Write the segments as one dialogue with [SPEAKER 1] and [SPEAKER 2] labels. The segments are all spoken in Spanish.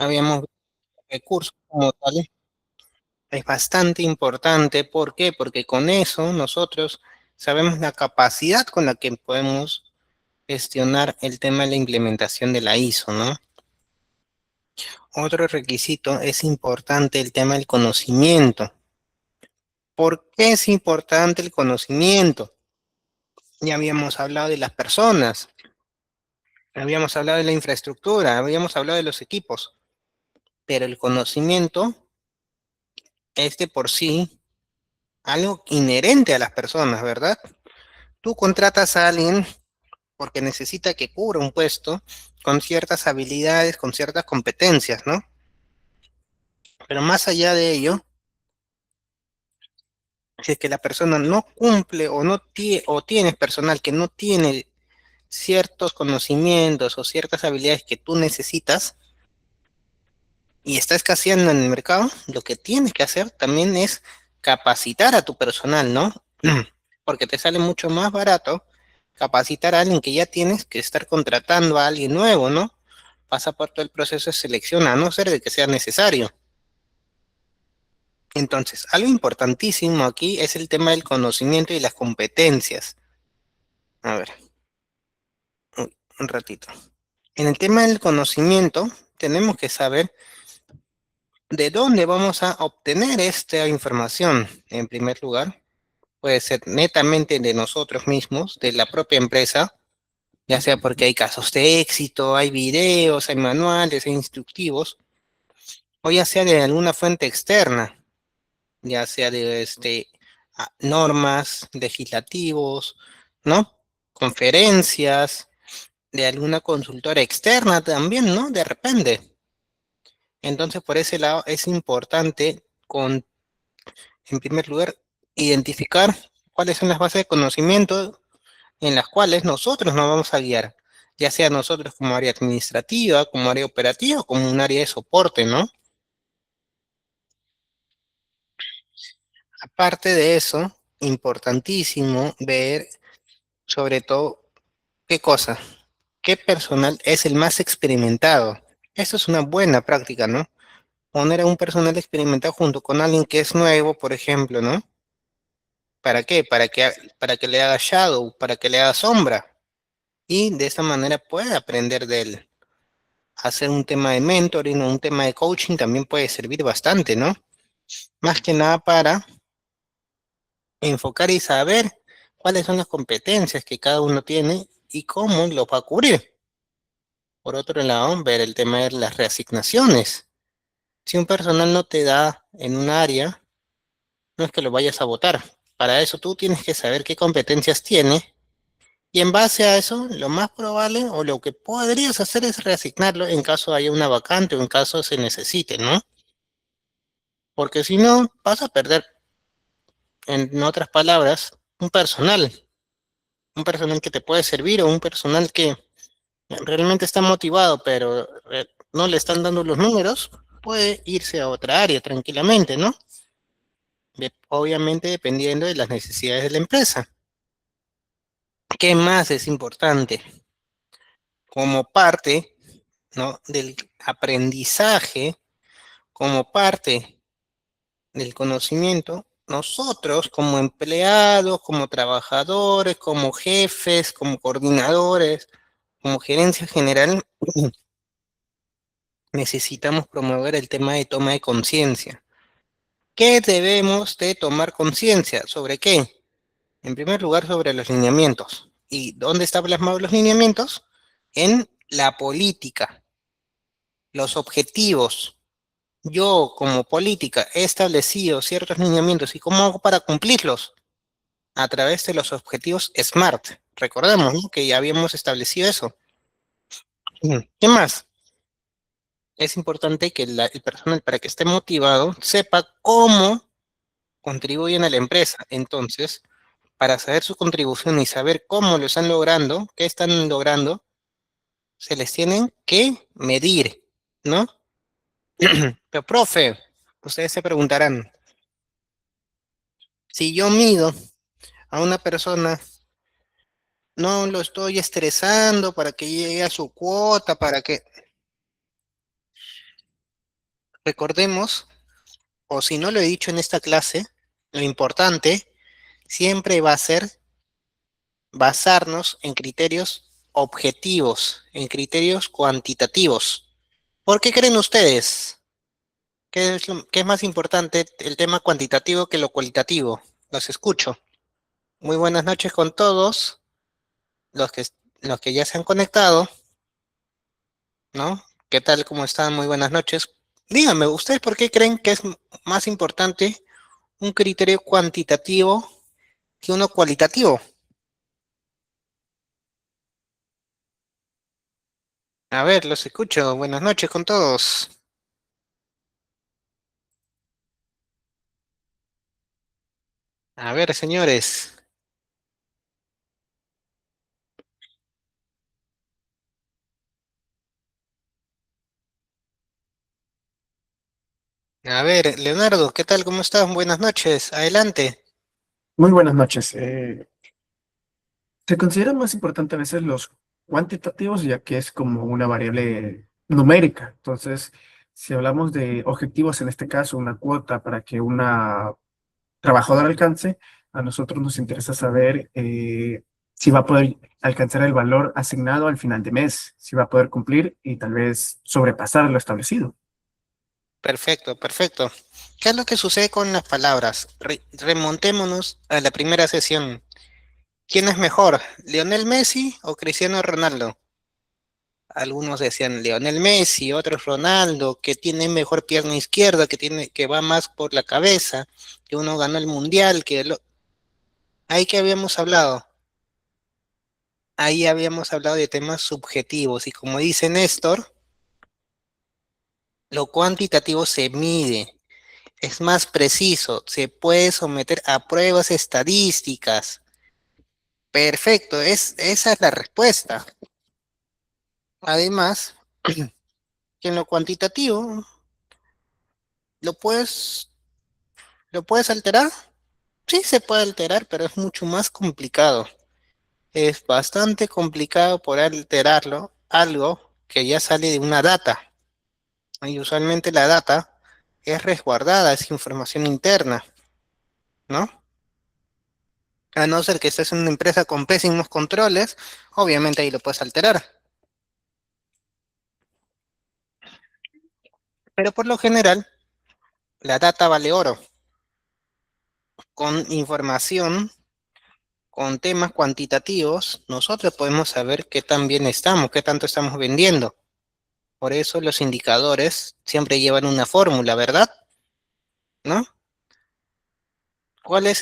[SPEAKER 1] habíamos visto que el curso como tal es bastante importante. ¿Por qué? Porque con eso nosotros sabemos la capacidad con la que podemos gestionar el tema de la implementación de la ISO, ¿no? Otro requisito es importante el tema del conocimiento. ¿Por qué es importante el conocimiento? Ya habíamos hablado de las personas, habíamos hablado de la infraestructura, habíamos hablado de los equipos, pero el conocimiento es de por sí algo inherente a las personas, ¿verdad? Tú contratas a alguien porque necesita que cubra un puesto con ciertas habilidades, con ciertas competencias, ¿no? Pero más allá de ello, si es que la persona no cumple o no tiene, o tienes personal que no tiene ciertos conocimientos o ciertas habilidades que tú necesitas y está escaseando en el mercado, lo que tienes que hacer también es capacitar a tu personal, ¿no? Porque te sale mucho más barato capacitar a alguien que ya tienes que estar contratando a alguien nuevo, ¿no? Pasa por todo el proceso de selección, a no ser de que sea necesario. Entonces, algo importantísimo aquí es el tema del conocimiento y las competencias. A ver, un ratito. En el tema del conocimiento, tenemos que saber de dónde vamos a obtener esta información. En primer lugar, puede ser netamente de nosotros mismos, de la propia empresa, ya sea porque hay casos de éxito, hay videos, hay manuales, hay instructivos, o ya sea de alguna fuente externa, ya sea de normas, legislativos, ¿no? Conferencias, de alguna consultora externa también, ¿no? De repente. Entonces, por ese lado es importante, en primer lugar, identificar cuáles son las bases de conocimiento en las cuales nosotros nos vamos a guiar, ya sea nosotros como área administrativa, como área operativa, o como un área de soporte, ¿no? Aparte de eso, importantísimo ver sobre todo qué cosa, qué personal es el más experimentado. Eso es una buena práctica, ¿no? Poner a un personal experimentado junto con alguien que es nuevo, por ejemplo, ¿no? ¿Para qué? Para que le haga shadow, para que le haga sombra. Y de esa manera puede aprender de él. Hacer un tema de mentoring o un tema de coaching también puede servir bastante, ¿no? Más que nada para enfocar y saber cuáles son las competencias que cada uno tiene y cómo lo va a cubrir. Por otro lado, ver el tema de las reasignaciones. Si un personal no te da en un área, no es que lo vayas a votar. Para eso tú tienes que saber qué competencias tiene y en base a eso, lo más probable o lo que podrías hacer es reasignarlo en caso haya una vacante o en caso se necesite, ¿no? Porque si no, vas a perder, en otras palabras, un personal que te puede servir o un personal que realmente está motivado, pero no le están dando los números, puede irse a otra área tranquilamente, ¿no? Obviamente dependiendo de las necesidades de la empresa. ¿Qué más es importante? Como parte, ¿no? Del aprendizaje, como parte del conocimiento, nosotros como empleados, como trabajadores, como jefes, como coordinadores, como gerencia general, necesitamos promover el tema de toma de conciencia. ¿Qué debemos de tomar conciencia? ¿Sobre qué? En primer lugar, sobre los lineamientos. ¿Y dónde están plasmados los lineamientos? En la política, los objetivos. Yo, como política, he establecido ciertos lineamientos y cómo hago para cumplirlos a través de los objetivos SMART. Recordemos, ¿no? Que ya habíamos establecido eso. ¿Qué más? Es importante que el personal, para que esté motivado, sepa cómo contribuyen a la empresa. Entonces, para saber su contribución y saber cómo lo están logrando, qué están logrando, se les tienen que medir, ¿no? Pero, profe, ustedes se preguntarán, si yo mido a una persona, no lo estoy estresando para que llegue a su cuota, para que... Recordemos, o si no lo he dicho en esta clase, lo importante siempre va a ser basarnos en criterios objetivos, en criterios cuantitativos. ¿Por qué creen ustedes? ¿Qué es más importante, el tema cuantitativo que lo cualitativo? Los escucho. Muy buenas noches con todos los que, los que ya se han conectado, ¿no? ¿Qué tal? ¿Cómo están? Muy buenas noches. Díganme, ¿ustedes por qué creen que es más importante un criterio cuantitativo que uno cualitativo? A ver, los escucho. Buenas noches con todos. A ver, señores. A ver, Leonardo, ¿qué tal? ¿Cómo estás? Buenas noches. Adelante.
[SPEAKER 2] Muy buenas noches. Se considera más importante a veces los cuantitativos, ya que es como una variable numérica. Entonces, si hablamos de objetivos, en este caso, una cuota para que una trabajadora alcance, a nosotros nos interesa saber si va a poder alcanzar el valor asignado al final de mes, si va a poder cumplir y tal vez sobrepasar lo establecido.
[SPEAKER 1] Perfecto, perfecto. ¿Qué es lo que sucede con las palabras? Remontémonos a la primera sesión. ¿Quién es mejor, Lionel Messi o Cristiano Ronaldo? Algunos decían Lionel Messi, otros Ronaldo, que tiene mejor pierna izquierda, que va más por la cabeza, que uno ganó el mundial, ahí que habíamos hablado. Ahí habíamos hablado de temas subjetivos y como dice Néstor, lo cuantitativo se mide, es más preciso, se puede someter a pruebas estadísticas. Perfecto, esa es la respuesta. Además, que en lo cuantitativo lo puedes, lo puedes alterar. Sí, se puede alterar, pero es mucho más complicado. Es bastante complicado poder alterarlo, algo que ya sale de una data. Y usualmente la data es resguardada, es información interna, ¿no? A no ser que estés en una empresa con pésimos controles, obviamente ahí lo puedes alterar. Pero por lo general, la data vale oro. Con información, con temas cuantitativos, nosotros podemos saber qué tan bien estamos, qué tanto estamos vendiendo. Por eso los indicadores siempre llevan una fórmula, ¿verdad? ¿No? ¿Cuál es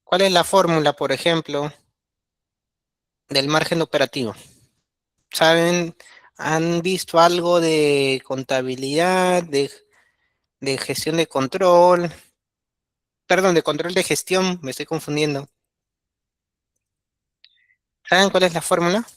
[SPEAKER 1] cuál es la fórmula, por ejemplo, del margen operativo? ¿Saben? ¿Han visto algo de contabilidad, de gestión de control? Perdón, de control de gestión, me estoy confundiendo. ¿Saben cuál es la fórmula?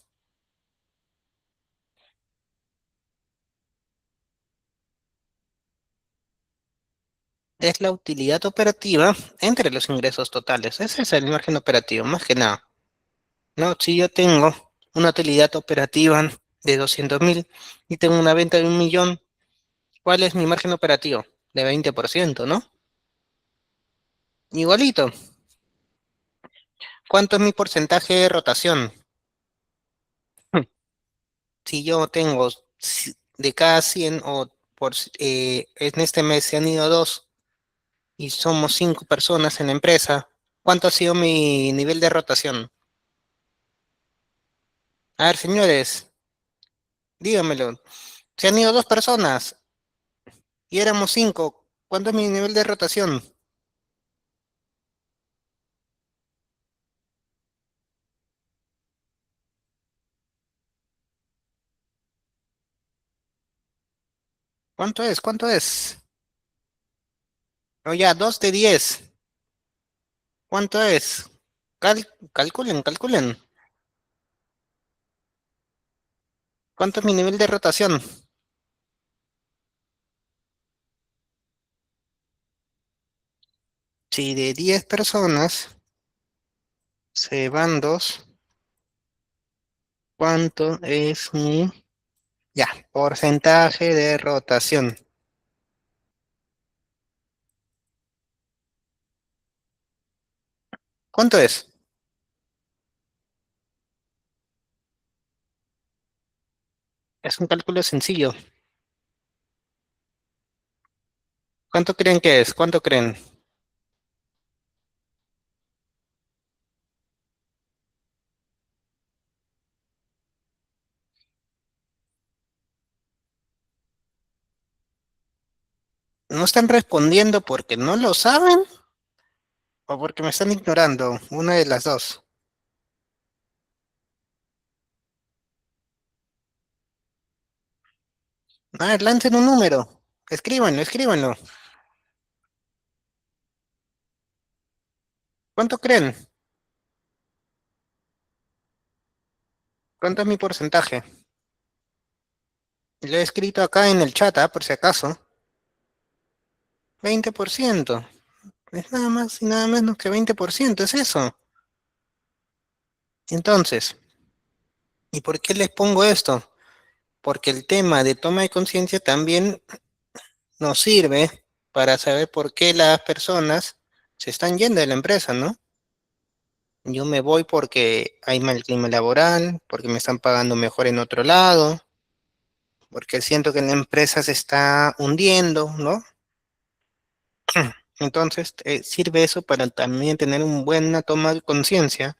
[SPEAKER 1] Es la utilidad operativa entre los ingresos totales. Ese es el margen operativo, más que nada. No, si yo tengo una utilidad operativa de 200.000 y tengo una venta de 1 millón, ¿cuál es mi margen operativo? De 20%, ¿no? Igualito. ¿Cuánto es mi porcentaje de rotación? Si yo tengo de cada 100 o en este mes se han ido dos y somos 5 personas en la empresa, ¿cuánto ha sido mi nivel de rotación? A ver, señores, dígamelo. Se han ido 2 personas y éramos 5. ¿Cuánto es mi nivel de rotación? ¿Cuánto es? ¿Cuánto es? Oye, 2 de 10. ¿Cuánto es? Calculen, calculen. ¿Cuánto es mi nivel de rotación? Si de 10 personas se van dos, ¿cuánto es mi Ya, porcentaje de rotación. ¿Cuánto es? Es un cálculo sencillo. ¿Cuánto creen que es? ¿Cuánto creen? ¿No están respondiendo porque no lo saben o porque me están ignorando? Una de las dos. A ver, lancen un número. Escríbanlo, escríbanlo. ¿Cuánto creen? ¿Cuánto es mi porcentaje? Lo he escrito acá en el chat, por si acaso. 20%. Es nada más y nada menos que 20%, es eso. Entonces, ¿y por qué les pongo esto? Porque el tema de toma de conciencia también nos sirve para saber por qué las personas se están yendo de la empresa, ¿no? Yo me voy porque hay mal clima laboral, porque me están pagando mejor en otro lado, porque siento que la empresa se está hundiendo, ¿no? Entonces, sirve eso para también tener una buena toma de conciencia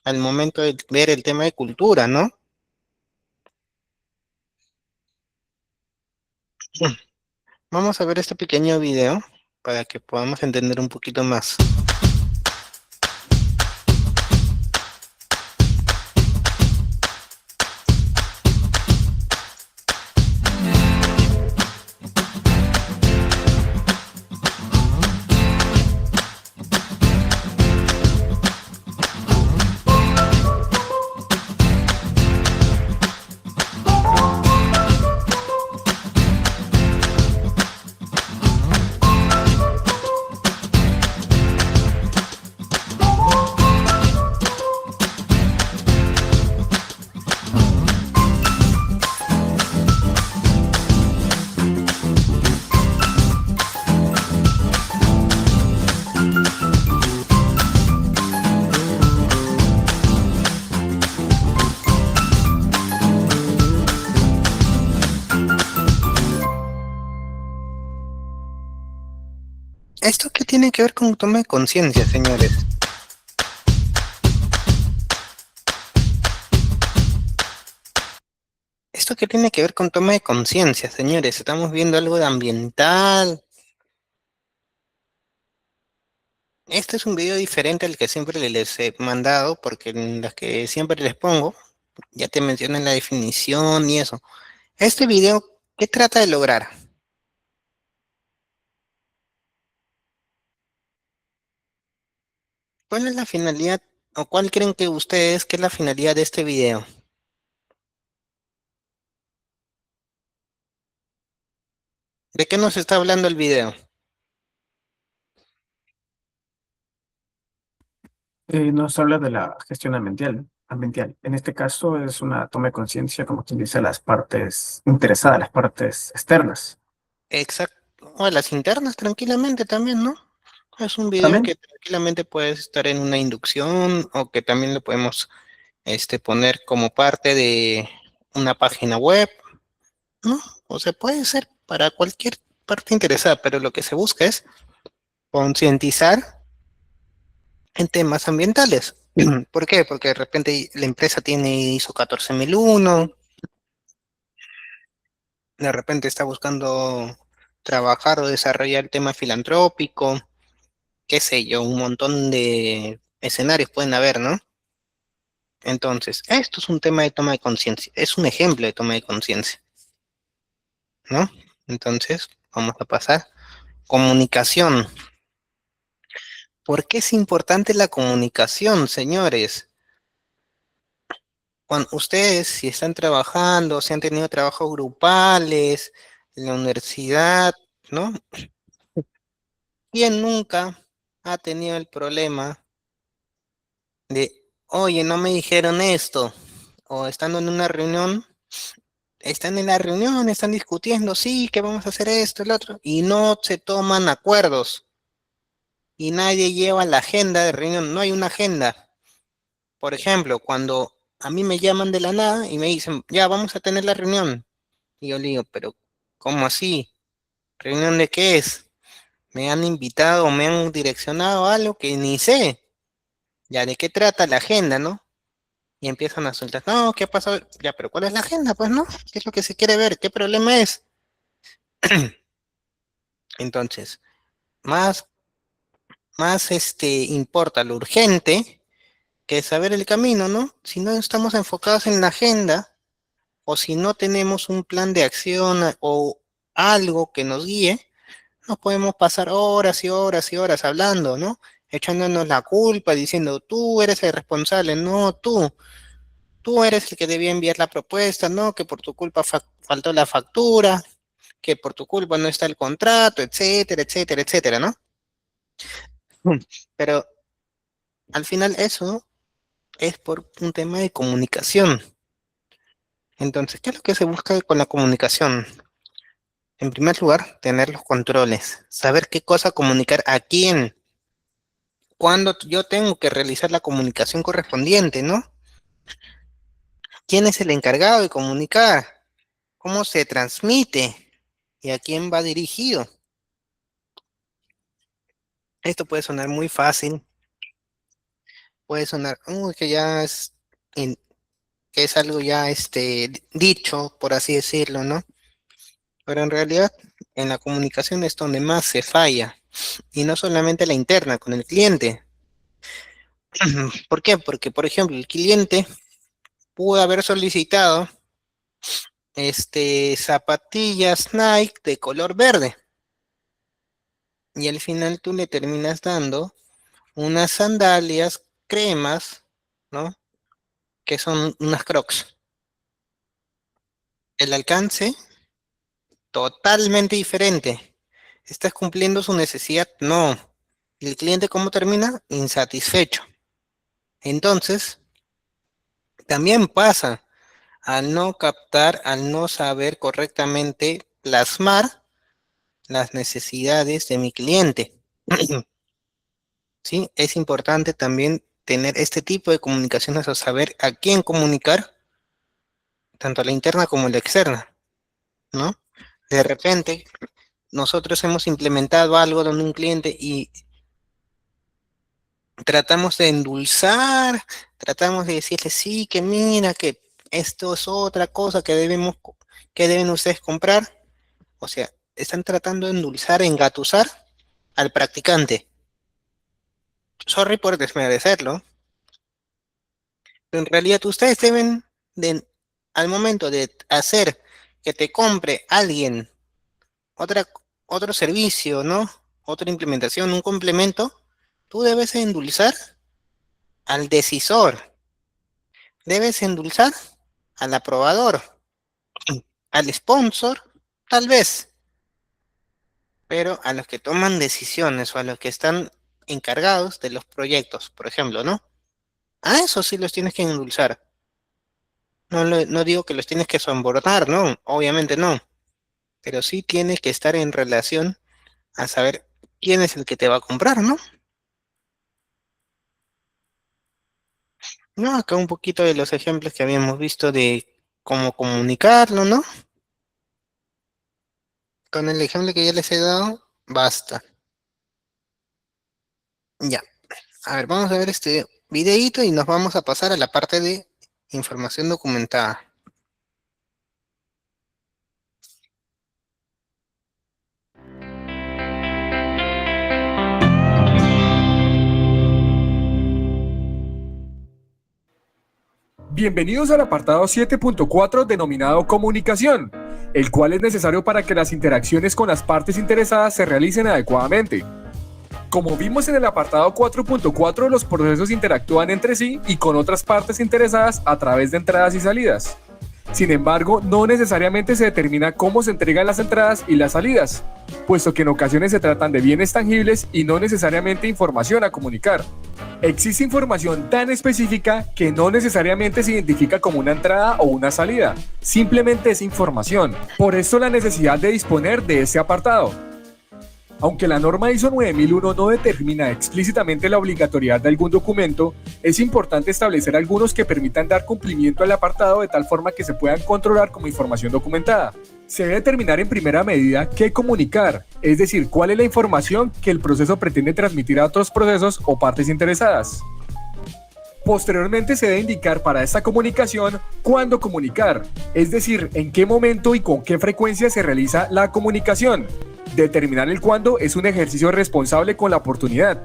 [SPEAKER 1] al momento de ver el tema de cultura, ¿no? Vamos a ver este pequeño video para que podamos entender un poquito más. ¿Esto qué tiene que ver con toma de conciencia, señores? ¿Esto qué tiene que ver con toma de conciencia, señores? Estamos viendo algo de ambiental. Este es un video diferente al que siempre les he mandado, porque en las que siempre les pongo, ya te mencionan la definición y eso. Este video, ¿qué trata de lograr? ¿Cuál es la finalidad o cuál creen que ustedes que es la finalidad de este video? ¿De qué nos está hablando el video?
[SPEAKER 2] Nos habla de la gestión ambiental. En este caso es una toma de conciencia, como quien dice, las partes interesadas, las partes externas.
[SPEAKER 1] Exacto. O a las internas tranquilamente también, ¿no? Es un video
[SPEAKER 2] También,
[SPEAKER 1] que tranquilamente puede estar en una inducción o que también lo podemos poner como parte de una página web, ¿no? O sea, puede ser para cualquier parte interesada, pero lo que se busca es concientizar en temas ambientales. ¿Por qué? Porque de repente la empresa tiene ISO 14001, de repente está buscando trabajar o desarrollar el tema filantrópico, qué sé yo, un montón de escenarios pueden haber, ¿no? Entonces, esto es un tema de toma de conciencia, es un ejemplo de toma de conciencia, ¿no? Entonces, vamos a pasar. Comunicación. ¿Por qué es importante la comunicación, señores? Cuando ustedes, si están trabajando, si han tenido trabajos grupales en la universidad, ¿no? ¿Quién nunca ha tenido el problema de, oye, no me dijeron esto? O estando en una reunión, están en la reunión, están discutiendo, sí, que vamos a hacer esto, el otro, y no se toman acuerdos, y nadie lleva la agenda de reunión, no hay una agenda. Por ejemplo, cuando a mí me llaman de la nada y me dicen, ya, vamos a tener la reunión, y yo le digo, pero ¿cómo así? ¿Reunión de qué es? Me han invitado, me han direccionado a algo que ni sé. Ya, ¿de qué trata la agenda, no? Y empiezan a soltar, no, ¿qué pasó? Ya, pero ¿cuál es la agenda? Pues, ¿no? ¿Qué es lo que se quiere ver? ¿Qué problema es? Entonces, más, más importa lo urgente que saber el camino, ¿no? Si no estamos enfocados en la agenda, o si no tenemos un plan de acción o algo que nos guíe, nos podemos pasar horas y horas y horas hablando, ¿no? Echándonos la culpa, diciendo, tú eres el responsable, no tú eres el que debía enviar la propuesta, no, que por tu culpa faltó la factura, que por tu culpa no está el contrato, etcétera, etcétera, etcétera, ¿no? Mm. Pero al final eso es por un tema de comunicación. Entonces, ¿qué es lo que se busca con la comunicación? En primer lugar, tener los controles, saber qué cosa comunicar a quién, cuándo yo tengo que realizar la comunicación correspondiente, ¿no? ¿Quién es el encargado de comunicar? ¿Cómo se transmite? ¿Y a quién va dirigido? Esto puede sonar muy fácil, puede sonar, que ya es, que es algo ya dicho, por así decirlo, ¿no? Pero en realidad, en la comunicación es donde más se falla, y no solamente la interna con el cliente. ¿Por qué? Porque, por ejemplo, el cliente pudo haber solicitado zapatillas Nike de color verde, y al final tú le terminas dando unas sandalias cremas, ¿no? Que son unas Crocs. El alcance totalmente diferente. ¿Estás cumpliendo su necesidad? No. ¿Y el cliente cómo termina? Insatisfecho. Entonces, también pasa al no captar, al no saber correctamente plasmar las necesidades de mi cliente. ¿Sí? Es importante también tener este tipo de comunicaciones o saber a quién comunicar, tanto la interna como la externa, ¿no? De repente, nosotros hemos implementado algo donde un cliente y tratamos de endulzar, tratamos de decirle, sí, que mira, que esto es otra cosa que deben ustedes comprar. O sea, están tratando de endulzar, engatusar al practicante. Sorry por desmerecerlo, pero en realidad ustedes deben, de, al momento de hacer que te compre alguien otra, otro servicio, ¿no? Otra implementación, un complemento, tú debes endulzar al decisor, debes endulzar al aprobador, al sponsor, tal vez, pero a los que toman decisiones o a los que están encargados de los proyectos, por ejemplo, ¿no? A eso sí los tienes que endulzar. No, no digo que los tienes que sobornar, no, obviamente no, pero sí tienes que estar en relación a saber quién es el que te va a comprar, ¿no? No, acá un poquito de los ejemplos que habíamos visto de cómo comunicarlo, ¿no? Con el ejemplo que ya les he dado, basta. Ya. A ver, vamos a ver este videíto y nos vamos a pasar a la parte de información documentada.
[SPEAKER 3] Bienvenidos al apartado 7.4 denominado comunicación, el cual es necesario para que las interacciones con las partes interesadas se realicen adecuadamente. Como vimos en el apartado 4.4, los procesos interactúan entre sí y con otras partes interesadas a través de entradas y salidas. Sin embargo, no necesariamente se determina cómo se entregan las entradas y las salidas, puesto que en ocasiones se tratan de bienes tangibles y no necesariamente información a comunicar. Existe información tan específica que no necesariamente se identifica como una entrada o una salida, simplemente es información. Por esto la necesidad de disponer de este apartado. Aunque la norma ISO 9001 no determina explícitamente la obligatoriedad de algún documento, es importante establecer algunos que permitan dar cumplimiento al apartado de tal forma que se puedan controlar como información documentada. Se debe determinar en primera medida qué comunicar, es decir, cuál es la información que el proceso pretende transmitir a otros procesos o partes interesadas. Posteriormente se debe indicar para esta comunicación cuándo comunicar, es decir, en qué momento y con qué frecuencia se realiza la comunicación. Determinar el cuándo es un ejercicio responsable con la oportunidad.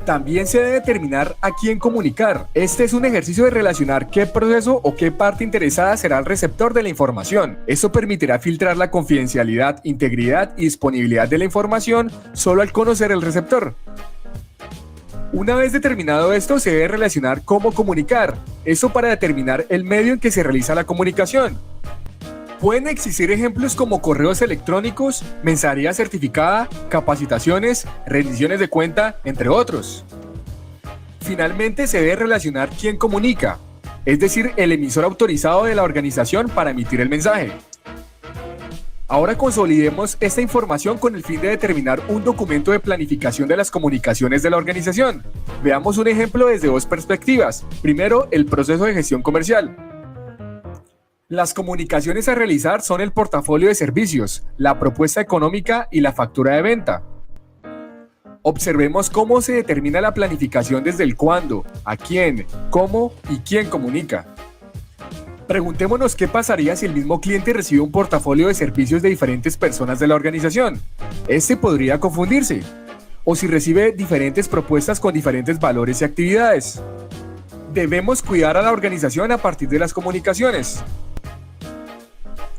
[SPEAKER 3] También se debe determinar a quién comunicar. Este es un ejercicio de relacionar qué proceso o qué parte interesada será el receptor de la información. Esto permitirá filtrar la confidencialidad, integridad y disponibilidad de la información solo al conocer el receptor. Una vez determinado esto, se debe relacionar cómo comunicar. Esto para determinar el medio en que se realiza la comunicación. Pueden existir ejemplos como correos electrónicos, mensajería certificada, capacitaciones, rendiciones de cuenta, entre otros. Finalmente, se debe relacionar quién comunica, es decir, el emisor autorizado de la organización para emitir el mensaje. Ahora consolidemos esta información con el fin de determinar un documento de planificación de las comunicaciones de la organización. Veamos un ejemplo desde dos perspectivas. Primero, el proceso de gestión comercial. Las comunicaciones a realizar son el portafolio de servicios, la propuesta económica y la factura de venta. Observemos cómo se determina la planificación desde el cuándo, a quién, cómo y quién comunica. Preguntémonos qué pasaría si el mismo cliente recibe un portafolio de servicios de diferentes personas de la organización. Este podría confundirse. O si recibe diferentes propuestas con diferentes valores y actividades. Debemos cuidar a la organización a partir de las comunicaciones.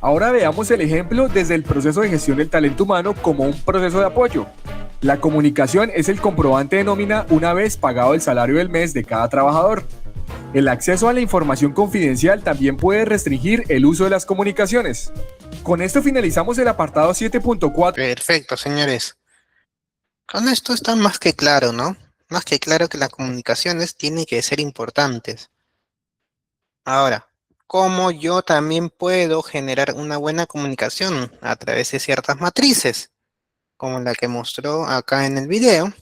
[SPEAKER 3] Ahora veamos el ejemplo desde el proceso de gestión del talento humano como un proceso de apoyo. La comunicación es el comprobante de nómina una vez pagado el salario del mes de cada trabajador. El acceso a la información confidencial también puede restringir el uso de las comunicaciones. Con esto finalizamos el apartado 7.4.
[SPEAKER 1] Perfecto, señores. Con esto está más que claro, ¿no? Más que claro que las comunicaciones tienen que ser importantes. Ahora, ¿cómo yo también puedo generar una buena comunicación a través de ciertas matrices? Como la que mostró acá en el video.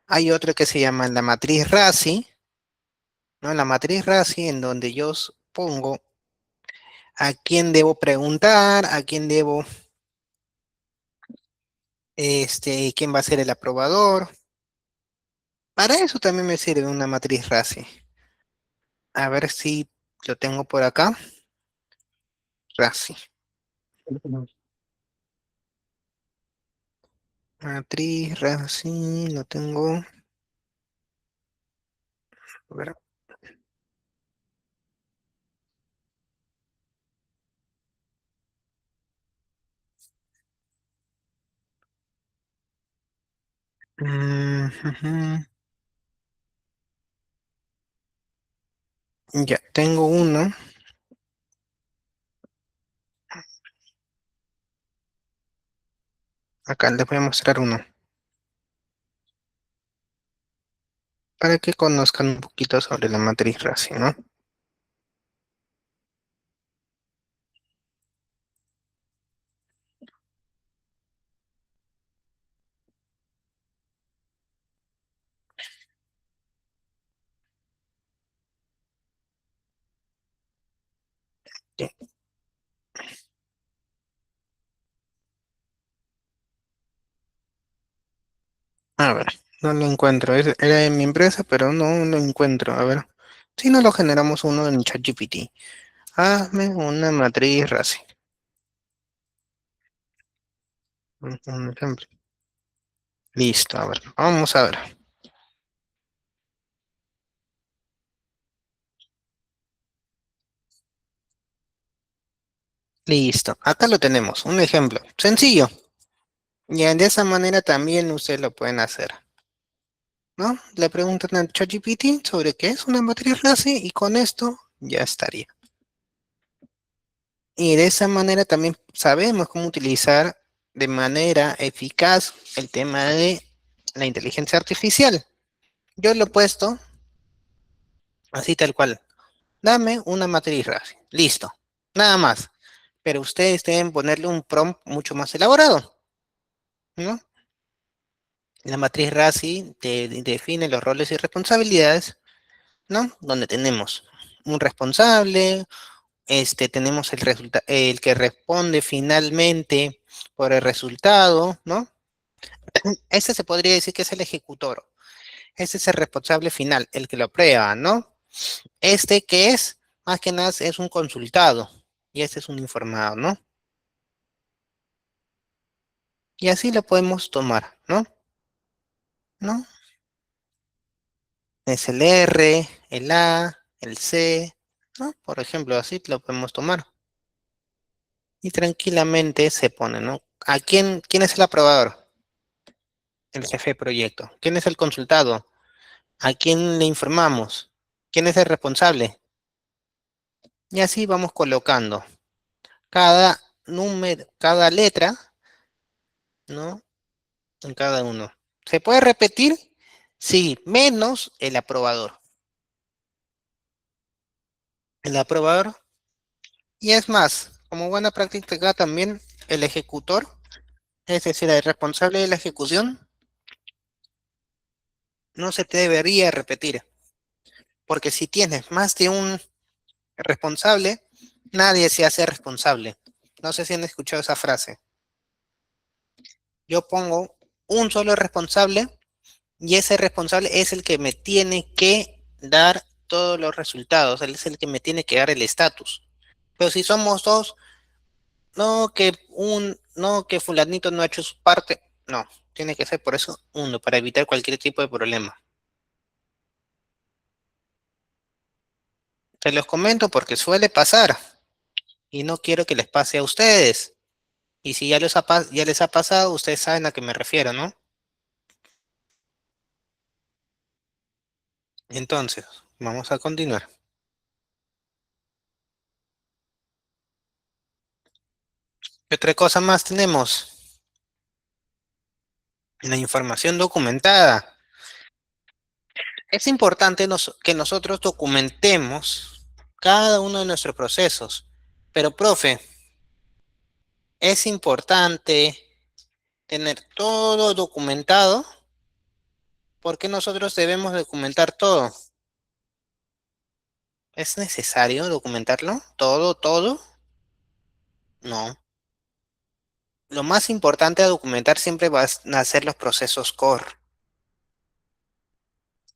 [SPEAKER 1] Hay otra que se llama la matriz RACI, ¿no? La matriz RACI en donde yo pongo a quién debo preguntar, a quién debo, quién va a ser el aprobador. Para eso también me sirve una matriz RACI. A ver si lo tengo por acá. RACI. Matriz RACI, lo tengo. A ver. Ujú. Ya, tengo uno. Acá les voy a mostrar uno. Para que conozcan un poquito sobre la matriz RACI, ¿no? Ya. A ver, no lo encuentro. Era de mi empresa, pero no lo encuentro. A ver. Si no lo generamos uno en ChatGPT. Hazme una matriz RACI. Un ejemplo. Listo, a ver. Vamos a ver. Listo. Acá lo tenemos. Un ejemplo. Sencillo. Y de esa manera también ustedes lo pueden hacer, ¿no? Le preguntan a ChatGPT sobre qué es una matriz RACI y con esto ya estaría. Y de esa manera también sabemos cómo utilizar de manera eficaz el tema de la inteligencia artificial. Yo lo he puesto así tal cual. Dame una matriz Racine. Listo. Nada más. Pero ustedes deben ponerle un prompt mucho más elaborado, ¿no? La matriz RACI te define los roles y responsabilidades, ¿no? Donde tenemos un responsable, tenemos el que responde finalmente por el resultado, ¿no? Este se podría decir que es el ejecutor. Este es el responsable final, el que lo aprueba, ¿no? Este que es, más que nada, es un consultado. Y este es un informado, ¿no? Y así lo podemos tomar, ¿no? ¿No? Es el R, el A, el C, ¿no? Por ejemplo, así lo podemos tomar. Y tranquilamente se pone, ¿no? ¿Quién es el aprobador? El jefe de proyecto. ¿Quién es el consultado? ¿A quién le informamos? ¿Quién es el responsable? Y así vamos colocando cada número, cada letra, ¿no? En cada uno. ¿Se puede repetir? Sí, menos el aprobador. El aprobador. Y es más, como buena práctica también, el ejecutor, es decir, el responsable de la ejecución, no se te debería repetir. Porque si tienes más de un responsable, nadie se hace responsable. No sé si han escuchado esa frase. Yo pongo un solo responsable y ese responsable es el que me tiene que dar todos los resultados, él es el que me tiene que dar el estatus. Pero si somos dos, no que fulanito no ha hecho su parte, no, tiene que ser por eso uno, para evitar cualquier tipo de problema. Se los comento porque suele pasar y no quiero que les pase a ustedes. Y si ya les ha pasado, ustedes saben a qué me refiero, ¿no? Entonces, vamos a continuar. ¿Qué otra cosa más tenemos? La información documentada. Es importante que nosotros documentemos cada uno de nuestros procesos. Pero, profe, es importante tener todo documentado. ¿Por qué nosotros debemos documentar todo? ¿Es necesario documentarlo? ¿Todo, todo? No. Lo más importante a documentar siempre van a ser los procesos core.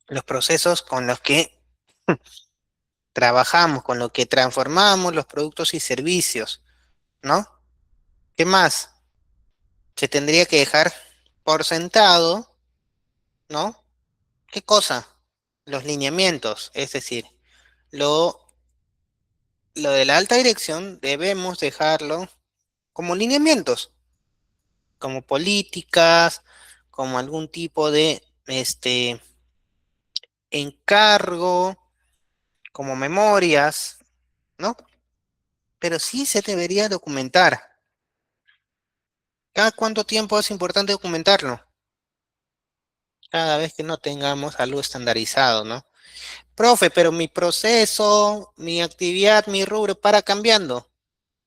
[SPEAKER 1] Los procesos con los que trabajamos, con los que transformamos los productos y servicios, ¿no? ¿Qué más? Se tendría que dejar por sentado, ¿no? ¿Qué cosa? Los lineamientos, es decir, lo, lo de la alta dirección debemos dejarlo como lineamientos, como políticas, como algún tipo de encargo, como memorias, ¿no? Pero sí se debería documentar. ¿Cada cuánto tiempo es importante documentarlo? Cada vez que no tengamos algo estandarizado, ¿no? Profe, pero mi proceso, mi actividad, mi rubro para cambiando.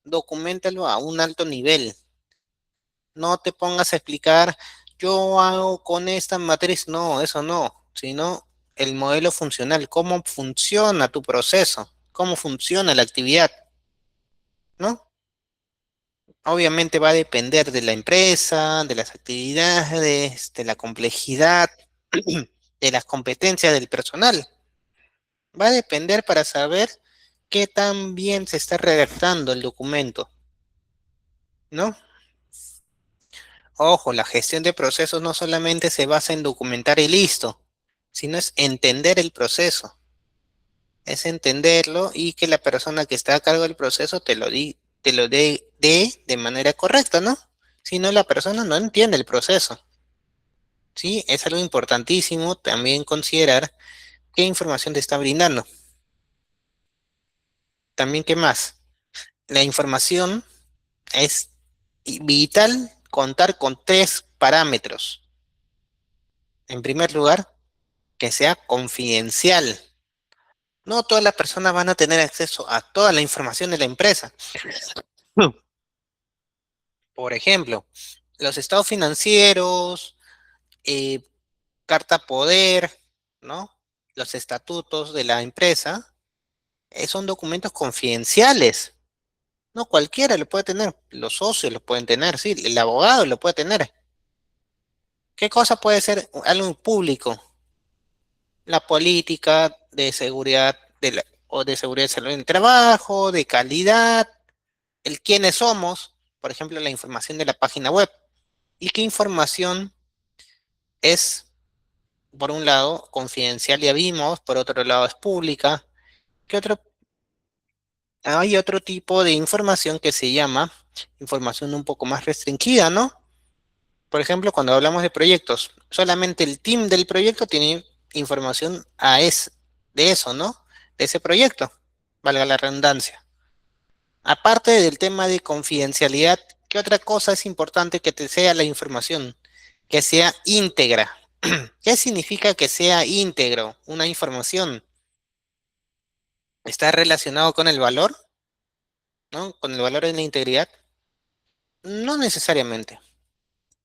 [SPEAKER 1] Documéntalo a un alto nivel. No te pongas a explicar, yo hago con esta matriz. No, eso no. Sino el modelo funcional, cómo funciona tu proceso, cómo funciona la actividad, ¿no? Obviamente va a depender de la empresa, de las actividades, de la complejidad, de las competencias del personal. Va a depender para saber qué tan bien se está redactando el documento, ¿no? Ojo, la gestión de procesos no solamente se basa en documentar y listo, sino es entender el proceso, es entenderlo y que la persona que está a cargo del proceso te lo dé de manera correcta, ¿no? Si no, la persona no entiende el proceso. Sí, es algo importantísimo también considerar qué información te está brindando. También, ¿qué más? La información es vital contar con tres parámetros. En primer lugar, que sea confidencial. No todas las personas van a tener acceso a toda la información de la empresa. Por ejemplo, los estados financieros, eh, carta poder, ¿no? Los estatutos de la empresa, son documentos confidenciales. No cualquiera lo puede tener, los socios lo pueden tener, sí, el abogado lo puede tener. ¿Qué cosa puede ser algo público? La política de seguridad o de seguridad y salud en el trabajo, de calidad, el quiénes somos, por ejemplo, la información de la página web. ¿Y qué información es, por un lado, confidencial, ya vimos, por otro lado es pública? ¿Qué otro? Hay otro tipo de información que se llama información un poco más restringida, ¿no? Por ejemplo, cuando hablamos de proyectos, solamente el team del proyecto tiene información de eso, ¿no? De ese proyecto, valga la redundancia. Aparte del tema de confidencialidad, ¿qué otra cosa es importante que te sea la información? Que sea íntegra. ¿Qué significa que sea íntegro una información? ¿Está relacionado con el valor? ¿No? ¿Con el valor de la integridad? No necesariamente.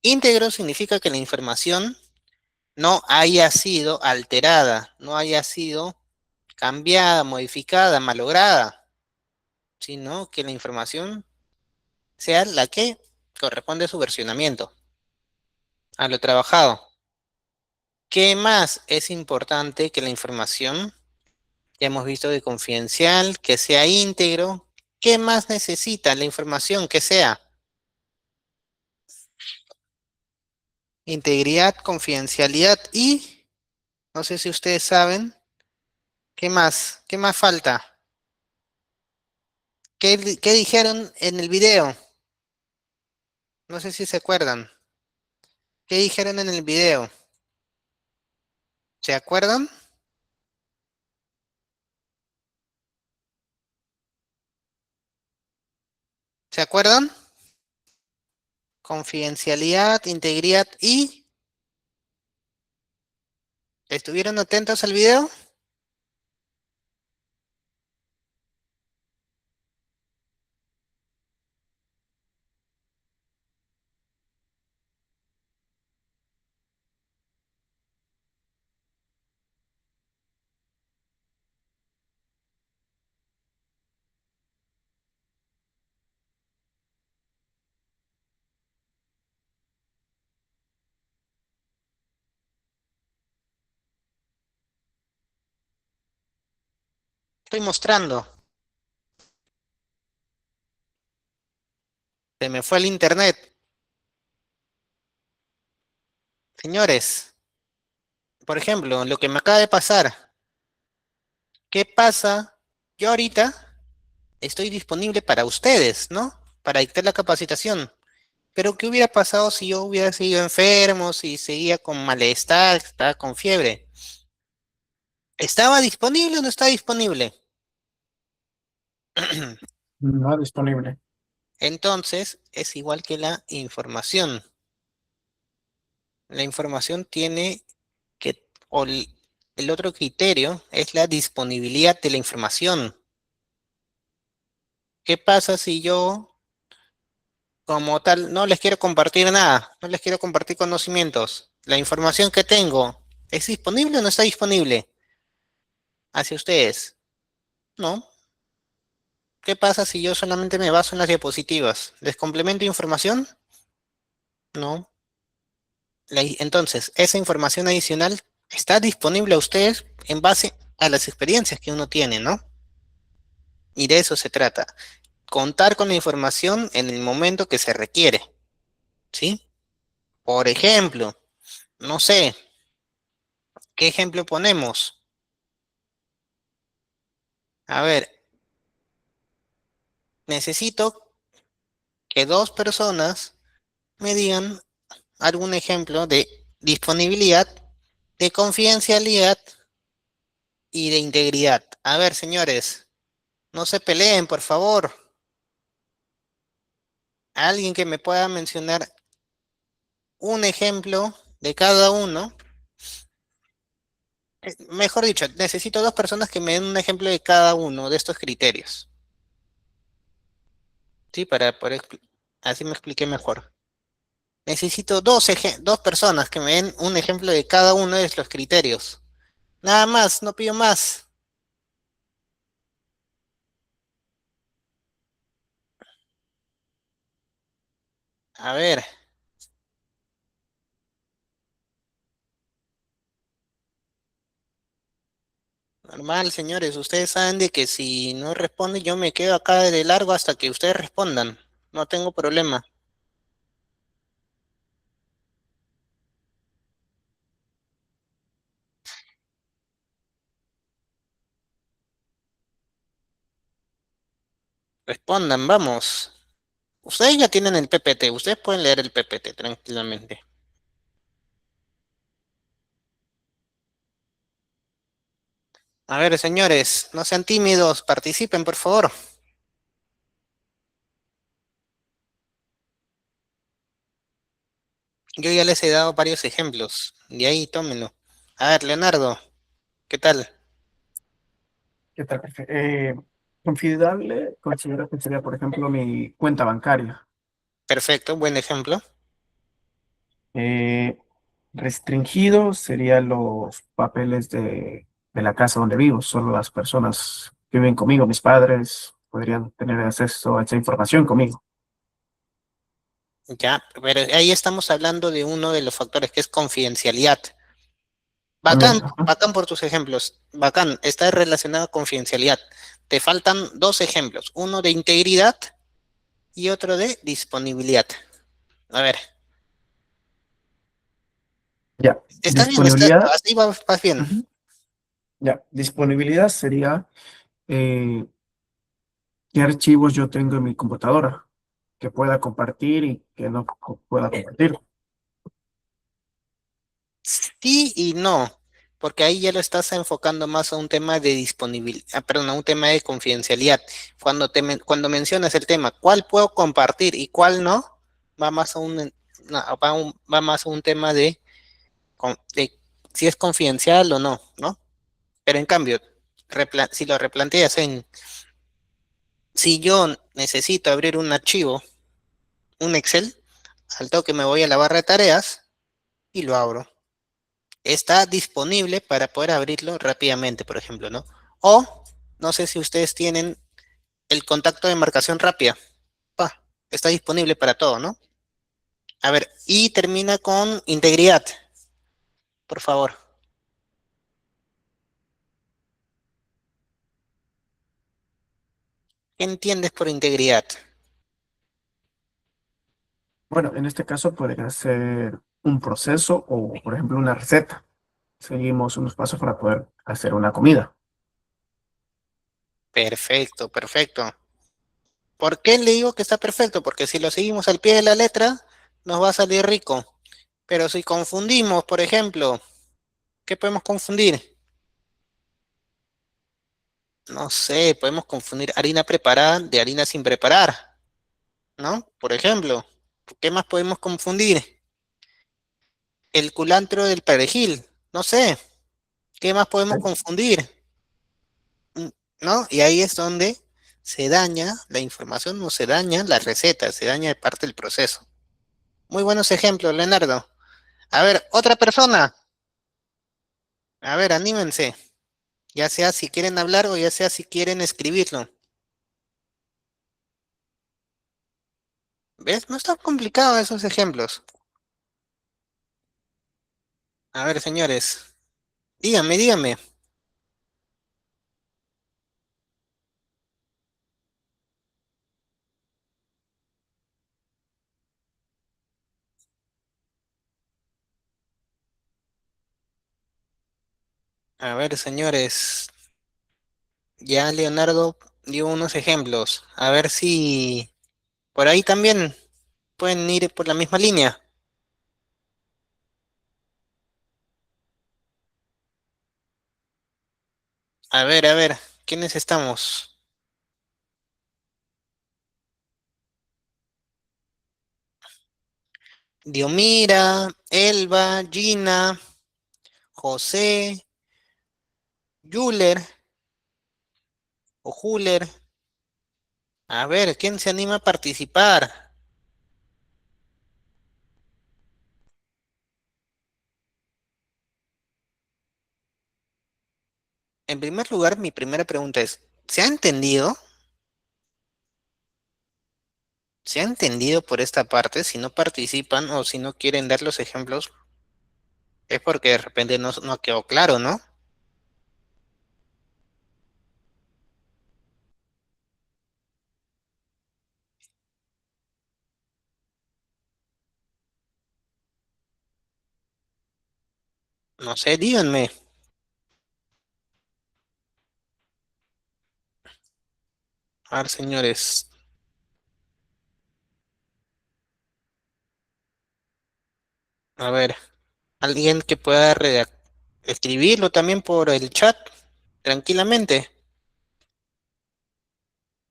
[SPEAKER 1] Íntegro significa que la información no haya sido alterada, no haya sido cambiada, modificada, malograda, sino que la información sea la que corresponde a su versionamiento, a lo trabajado. ¿Qué más es importante que la información? Ya hemos visto de confidencial, que sea íntegro. ¿Qué más necesita la información que sea? Integridad, confidencialidad y, no sé si ustedes saben, ¿qué más? ¿Qué más falta? ¿Qué dijeron en el video? No sé si se acuerdan. ¿Qué dijeron en el video? ¿Se acuerdan? ¿Se acuerdan? Confidencialidad, integridad y... ¿Estuvieron atentos al video? Estoy mostrando. Se me fue el internet. Señores, por ejemplo, lo que me acaba de pasar. ¿Qué pasa? Yo ahorita estoy disponible para ustedes, ¿no? Para dictar la capacitación. Pero ¿qué hubiera pasado si yo hubiera seguido enfermo, si seguía con malestar, estaba con fiebre? ¿Estaba disponible o no está disponible?
[SPEAKER 2] No disponible.
[SPEAKER 1] Entonces, es igual que la información. La información tiene el otro criterio es la disponibilidad de la información. ¿Qué pasa si yo, como tal, no les quiero compartir nada, no les quiero compartir conocimientos? La información que tengo, ¿es disponible o no está disponible hacia ustedes? No. ¿Qué pasa si yo solamente me baso en las diapositivas? ¿Les complemento información? No. Entonces, esa información adicional está disponible a ustedes en base a las experiencias que uno tiene, ¿no? Y de eso se trata. Contar con la información en el momento que se requiere, ¿sí? Por ejemplo, no sé, ¿qué ejemplo ponemos? A ver, necesito que dos personas me digan algún ejemplo de disponibilidad, de confidencialidad y de integridad. A ver, señores, no se peleen, por favor. Alguien que me pueda mencionar un ejemplo de cada uno Mejor dicho, necesito dos personas que me den un ejemplo de cada uno de estos criterios. Sí, para poder así me expliqué mejor. Necesito dos personas que me den un ejemplo de cada uno de los criterios. Nada más, no pido más. A ver, normal, señores. Ustedes saben de que si no responden, yo me quedo acá de largo hasta que ustedes respondan. No tengo problema. Respondan, vamos. Ustedes ya tienen el PPT. Ustedes pueden leer el PPT tranquilamente. A ver, señores, no sean tímidos. Participen, por favor. Yo ya les he dado varios ejemplos. De ahí, tómenlo. A ver, Leonardo, ¿qué tal?
[SPEAKER 2] ¿Qué tal, profe? Confiable, considero que sería, por ejemplo, mi cuenta bancaria.
[SPEAKER 1] Perfecto, buen ejemplo.
[SPEAKER 2] Eh, Restringido serían los papeles de la casa donde vivo. Solo las personas que viven conmigo, mis padres, podrían tener acceso a esa información conmigo.
[SPEAKER 1] Ya, pero ahí estamos hablando de uno de los factores que es confidencialidad.
[SPEAKER 2] También,
[SPEAKER 1] Bacán,
[SPEAKER 2] ajá.
[SPEAKER 1] bacán por tus ejemplos. Bacán, está relacionado a confidencialidad. Te faltan dos ejemplos, uno de integridad y otro de disponibilidad. A ver,
[SPEAKER 2] Ya,
[SPEAKER 1] está bien,
[SPEAKER 2] disponibilidad.
[SPEAKER 1] así vas bien.
[SPEAKER 2] Ujú. Ya, disponibilidad sería qué archivos yo tengo en mi computadora que pueda compartir y que no pueda compartir.
[SPEAKER 1] Sí y no, porque ahí ya lo estás enfocando más a un tema de disponibilidad, perdón, a un tema de confidencialidad. Cuando mencionas el tema, ¿cuál puedo compartir y cuál no? Va más a va más a un tema de si es confidencial o no, ¿no? Pero en cambio, si lo replanteas si yo necesito abrir un archivo, un Excel, al toque me voy a la barra de tareas y lo abro. Está disponible para poder abrirlo rápidamente, por ejemplo, ¿no? O no sé si ustedes tienen el contacto de marcación rápida. Está disponible para todo, ¿no? A ver, y termina con integridad, por favor. ¿Qué entiendes por integridad?
[SPEAKER 2] Bueno, en este caso podría ser un proceso o, por ejemplo, una receta. Seguimos unos pasos para poder hacer una comida.
[SPEAKER 1] Perfecto, perfecto. ¿Por qué le digo que está perfecto? Porque si lo seguimos al pie de la letra, nos va a salir rico. Pero si confundimos, por ejemplo, ¿qué podemos confundir? No sé, podemos confundir harina preparada de harina sin preparar, ¿no? Por ejemplo, ¿qué más podemos confundir? El culantro del perejil, no sé, ¿qué más podemos
[SPEAKER 2] ¿Ok?
[SPEAKER 1] confundir? Mm, ¿No? Y ahí es donde se daña la información, no se daña la receta, se daña parte del proceso. Muy buenos ejemplos, Leonardo. A ver, otra persona. A ver, anímense. Ya sea si quieren hablar o ya sea si quieren escribirlo. ¿Ves? No está complicado esos ejemplos. A ver, señores, díganme, díganme. A ver, señores, ya Leonardo dio unos ejemplos. A ver si por ahí también pueden ir por la misma línea. A ver, ¿quiénes estamos? Diomira, Elba, Gina, José, Juler o Huller. A ver, ¿quién se anima a participar? En primer lugar, mi primera pregunta es, ¿se ha entendido? ¿Se ha entendido por esta parte? Si no participan o si no quieren dar los ejemplos, es porque de repente no quedó claro, ¿no? No sé, díganme. A ver, señores, a ver, alguien que pueda escribirlo también por el chat, tranquilamente.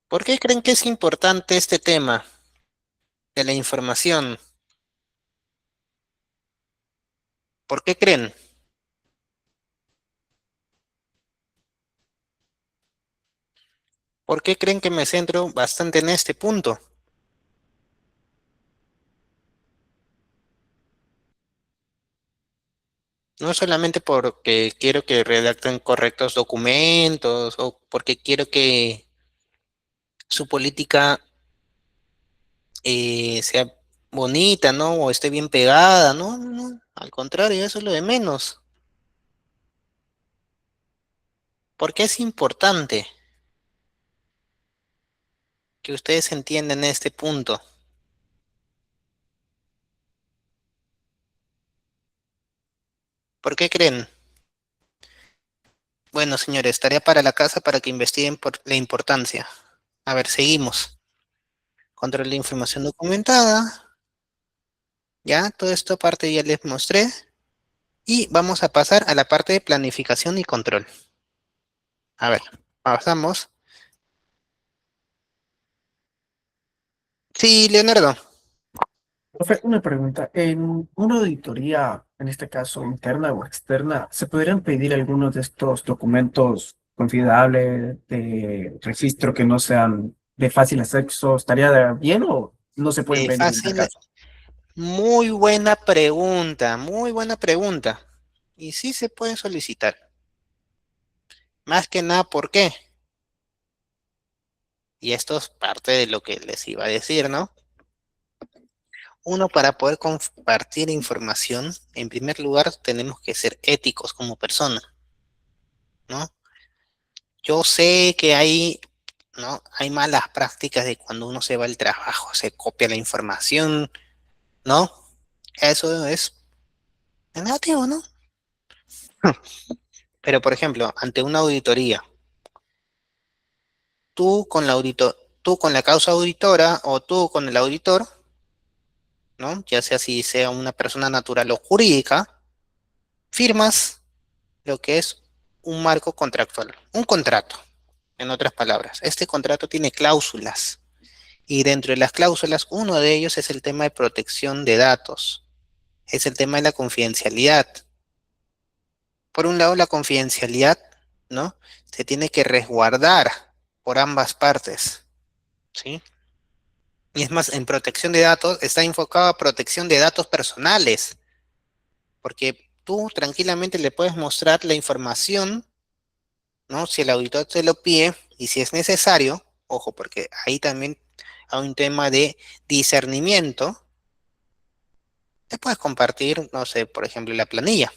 [SPEAKER 1] ¿Por qué creen que es importante este tema de la información? ¿Por qué creen? ¿Por qué creen que me centro bastante en este punto? No solamente porque quiero que redacten correctos documentos o porque quiero que su política sea bonita, ¿no? O esté bien pegada, ¿no? No, al contrario, eso es lo de menos. ¿Por qué es importante que ustedes entiendan este punto? ¿Por qué creen? Bueno, señores, tarea para la casa para que investiguen por la importancia. A ver, seguimos. Control de información documentada. Ya, toda esta parte ya les mostré. Y vamos a pasar a la parte de planificación y control. A ver, pasamos. Sí, Leonardo.
[SPEAKER 2] Profe, una pregunta. En una auditoría, en este caso interna o externa, ¿se podrían pedir algunos de estos documentos confidenciales de registro que no sean de fácil acceso? ¿Estaría bien o no se pueden pedir en tal
[SPEAKER 1] Fácil.
[SPEAKER 2] caso?
[SPEAKER 1] Muy buena pregunta, muy buena pregunta. Y sí se puede solicitar. Más que nada, ¿por qué? Y esto es parte de lo que les iba a decir, ¿no? Uno, para poder compartir información, en primer lugar, tenemos que ser éticos como persona, ¿no? Yo sé que ¿no? Hay malas prácticas de cuando uno se va al trabajo, se copia la información, ¿no? Eso es negativo, ¿no? Pero, por ejemplo, ante una auditoría, tú con la causa auditora o tú con el auditor, ¿no? Ya sea si sea una persona natural o jurídica, firmas lo que es un marco contractual, un contrato, en otras palabras. Este contrato tiene cláusulas y dentro de las cláusulas, uno de ellos es el tema de protección de datos, es el tema de la confidencialidad. Por un lado, la confidencialidad, ¿no? Se tiene que resguardar por ambas partes, ¿sí? Y es más, en protección de datos está enfocado a protección de datos personales, porque tú tranquilamente le puedes mostrar la información, ¿no? Si el auditor te lo pide y si es necesario, ojo, porque ahí también hay un tema de discernimiento, te puedes compartir, no sé, por ejemplo, la planilla,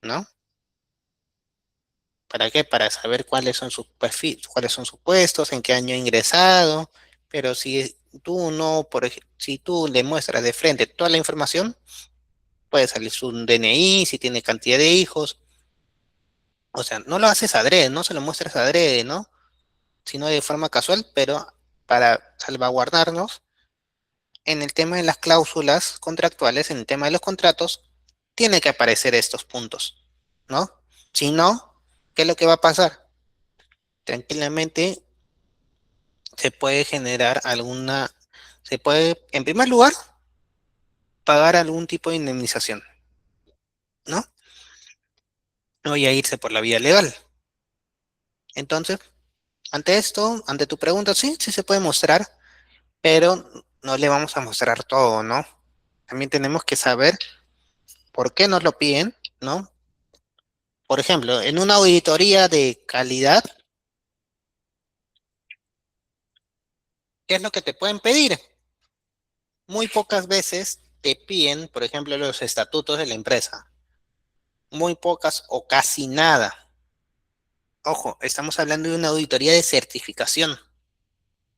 [SPEAKER 1] ¿no? ¿Para qué? Para saber cuáles son sus perfiles, cuáles son sus puestos, en qué año ha ingresado, pero si tú no, si tú le muestras de frente toda la información, puede salir su DNI, si tiene cantidad de hijos, o sea, no lo haces adrede, no se lo muestras adrede, ¿no? Sino de forma casual, pero para salvaguardarnos en el tema de las cláusulas contractuales, en el tema de los contratos, tiene que aparecer estos puntos, ¿no? Si no, ¿qué es lo que va a pasar? Tranquilamente se puede generar se puede, en primer lugar, pagar algún tipo de indemnización, ¿no? voy a irse por la vía legal. Entonces, ante esto, ante tu pregunta, sí, sí se puede mostrar, pero no le vamos a mostrar todo, ¿no? También tenemos que saber por qué nos lo piden, ¿no? Por ejemplo, en una auditoría de calidad, ¿qué es lo que te pueden pedir? Muy pocas veces te piden, por ejemplo, los estatutos de la empresa. Muy pocas o casi nada. Ojo, estamos hablando de una auditoría de certificación,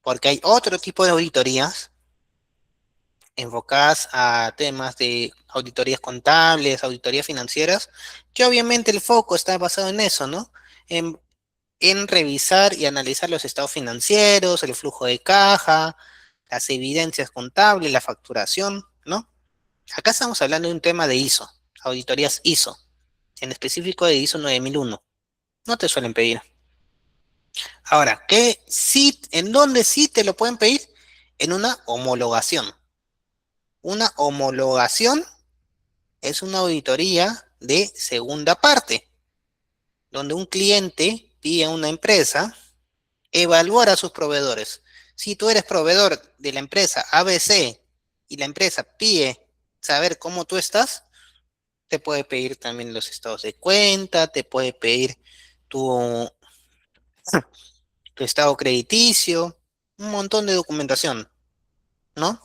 [SPEAKER 1] porque hay otro tipo de auditorías enfocadas a temas de auditorías contables, auditorías financieras, que obviamente el foco está basado en eso, ¿no? En, en revisar y analizar los estados financieros, el flujo de caja, las evidencias contables, la facturación, ¿no? Acá estamos hablando de un tema de ISO, auditorías ISO, en específico de ISO 9001. No te suelen pedir. Ahora, ¿en dónde sí te lo pueden pedir? En una homologación. Una homologación es una auditoría de segunda parte, donde un cliente pide a una empresa evaluar a sus proveedores. Si tú eres proveedor de la empresa ABC y la empresa pide saber cómo tú estás, te puede pedir también los estados de cuenta, te puede pedir tu, tu estado crediticio, un montón de documentación, ¿no?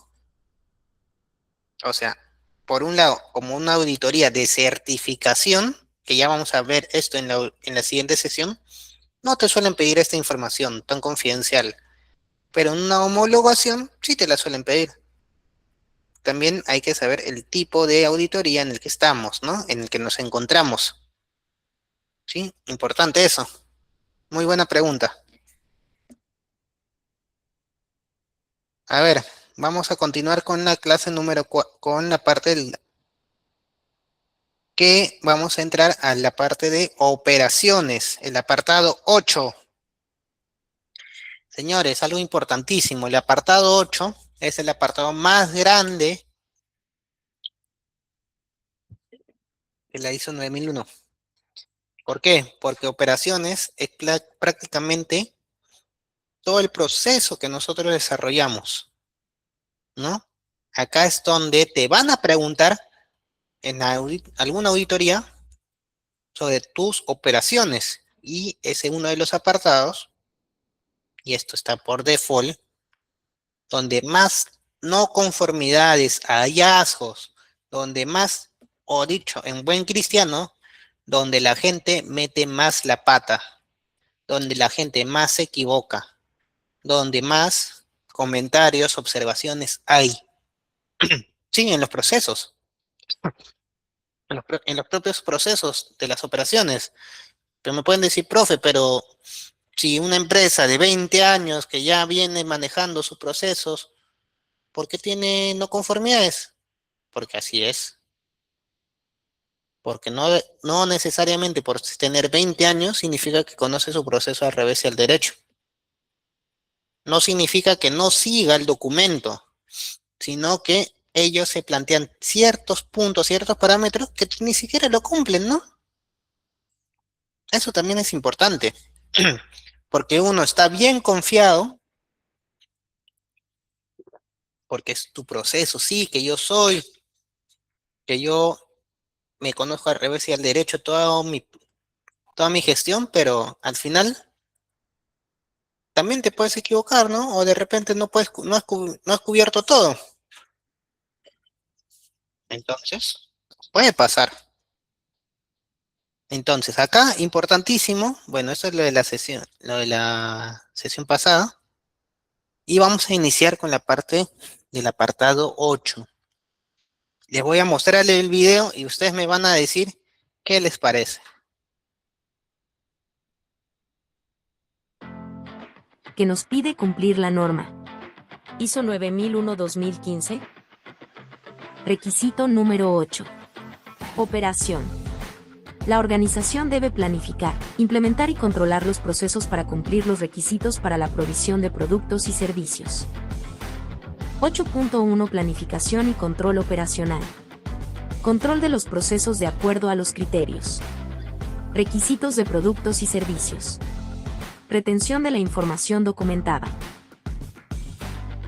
[SPEAKER 1] O sea, por un lado, como una auditoría de certificación, que ya vamos a ver esto en la siguiente sesión, no te suelen pedir esta información tan confidencial, pero en una homologación sí te la suelen pedir. También hay que saber el tipo de auditoría en el que estamos, ¿no? En el que nos encontramos. ¿Sí? Importante eso. Muy buena pregunta. A ver, vamos a continuar con la clase con la parte que vamos a entrar a la parte de operaciones, el apartado 8. Señores, algo importantísimo, el apartado 8 es el apartado más grande de la ISO 9001. ¿Por qué? Porque operaciones es prácticamente todo el proceso que nosotros desarrollamos, ¿no? Acá es donde te van a preguntar en alguna auditoría sobre tus operaciones y ese es uno de los apartados, y esto está por default, donde más no conformidades, hallazgos, donde más, o dicho en buen cristiano, donde la gente mete más la pata, donde la gente más se equivoca, donde más comentarios, observaciones hay. Sí, en los procesos, en los propios procesos de las operaciones. Pero me pueden decir, profe, pero si una empresa de 20 años que ya viene manejando sus procesos, ¿por qué tiene no conformidades? Porque así es. Porque no necesariamente por tener 20 años significa que conoce su proceso al revés y al derecho. No significa que no siga el documento, sino que ellos se plantean ciertos puntos, ciertos parámetros que ni siquiera lo cumplen, ¿no? Eso también es importante, porque uno está bien confiado, porque es tu proceso, sí, que yo me conozco al revés y al derecho toda mi gestión, pero al final también te puedes equivocar, ¿no? O de repente no has cubierto todo. Entonces, puede pasar. Entonces, acá, importantísimo, bueno, esto es lo de la sesión pasada, y vamos a iniciar con la parte del apartado 8. Les voy a mostrar el video y ustedes me van a decir qué les parece.
[SPEAKER 4] Que nos pide cumplir la norma ISO 9001-2015. Requisito número 8. Operación. La organización debe planificar, implementar y controlar los procesos para cumplir los requisitos para la provisión de productos y servicios. 8.1 Planificación y control operacional. Control de los procesos de acuerdo a los criterios. Requisitos de productos y servicios. Retención de la información documentada.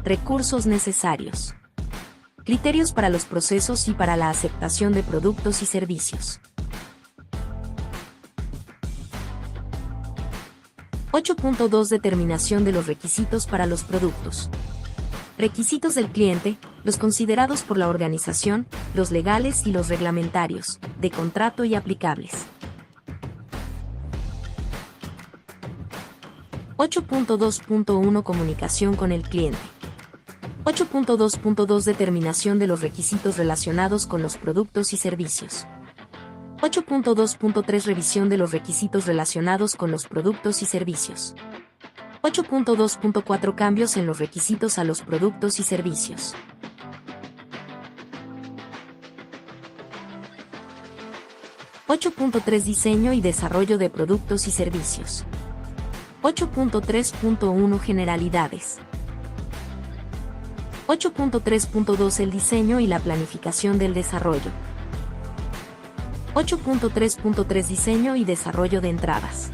[SPEAKER 4] Recursos necesarios. Criterios para los procesos y para la aceptación de productos y servicios. 8.2 Determinación de los requisitos para los productos. Requisitos del cliente, los considerados por la organización, los legales y los reglamentarios, de contrato y aplicables. 8.2.1 Comunicación con el cliente. 8.2.2 Determinación de los requisitos relacionados con los productos y servicios. 8.2.3 Revisión de los requisitos relacionados con los productos y servicios. 8.2.4 Cambios en los requisitos a los productos y servicios. 8.3 Diseño y desarrollo de productos y servicios. 8.3.1 Generalidades. 8.3.2 El diseño y la planificación del desarrollo. 8.3.3 Diseño y desarrollo de entradas.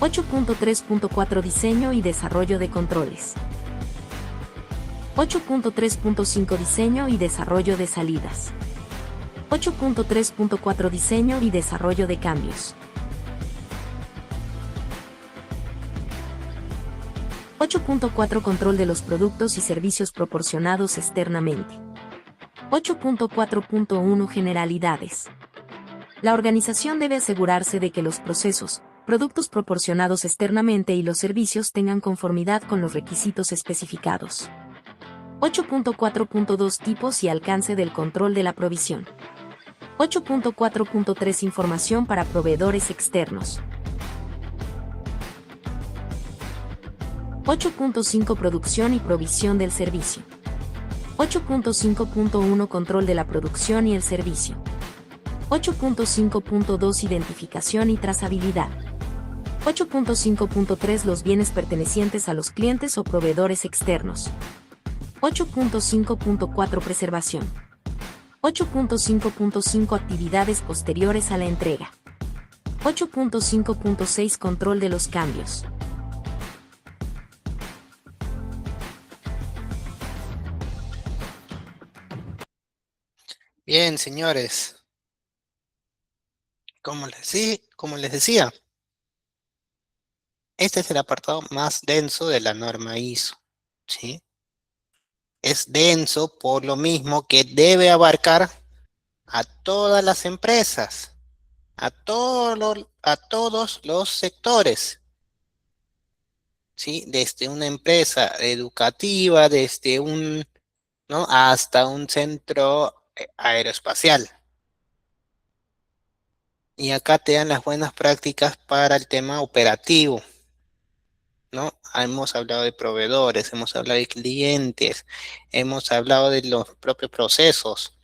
[SPEAKER 4] 8.3.4 Diseño y desarrollo de controles. 8.3.5 Diseño y desarrollo de salidas. 8.3.4 Diseño y desarrollo de cambios. 8.4 Control de los productos y servicios proporcionados externamente. 8.4.1 Generalidades. La organización debe asegurarse de que los procesos, productos proporcionados externamente y los servicios tengan conformidad con los requisitos especificados. 8.4.2 Tipos y alcance del control de la provisión. 8.4.3 Información para proveedores externos. 8.5 Producción y provisión del servicio. 8.5.1 Control de la producción y el servicio. 8.5.2 Identificación y trazabilidad. 8.5.3 Los bienes pertenecientes a los clientes o proveedores externos. 8.5.4 Preservación. 8.5.5 Actividades posteriores a la entrega. 8.5.6 Control de los cambios.
[SPEAKER 1] Bien, señores. Como les decía, este es el apartado más denso de la norma ISO, ¿sí? Es denso por lo mismo que debe abarcar a todas las empresas, a todos los sectores, ¿sí? Desde una empresa educativa, ¿no? Hasta un centro aeroespacial. Y acá te dan las buenas prácticas para el tema operativo, ¿no? Hemos hablado de proveedores, hemos hablado de clientes, hemos hablado de los propios procesos,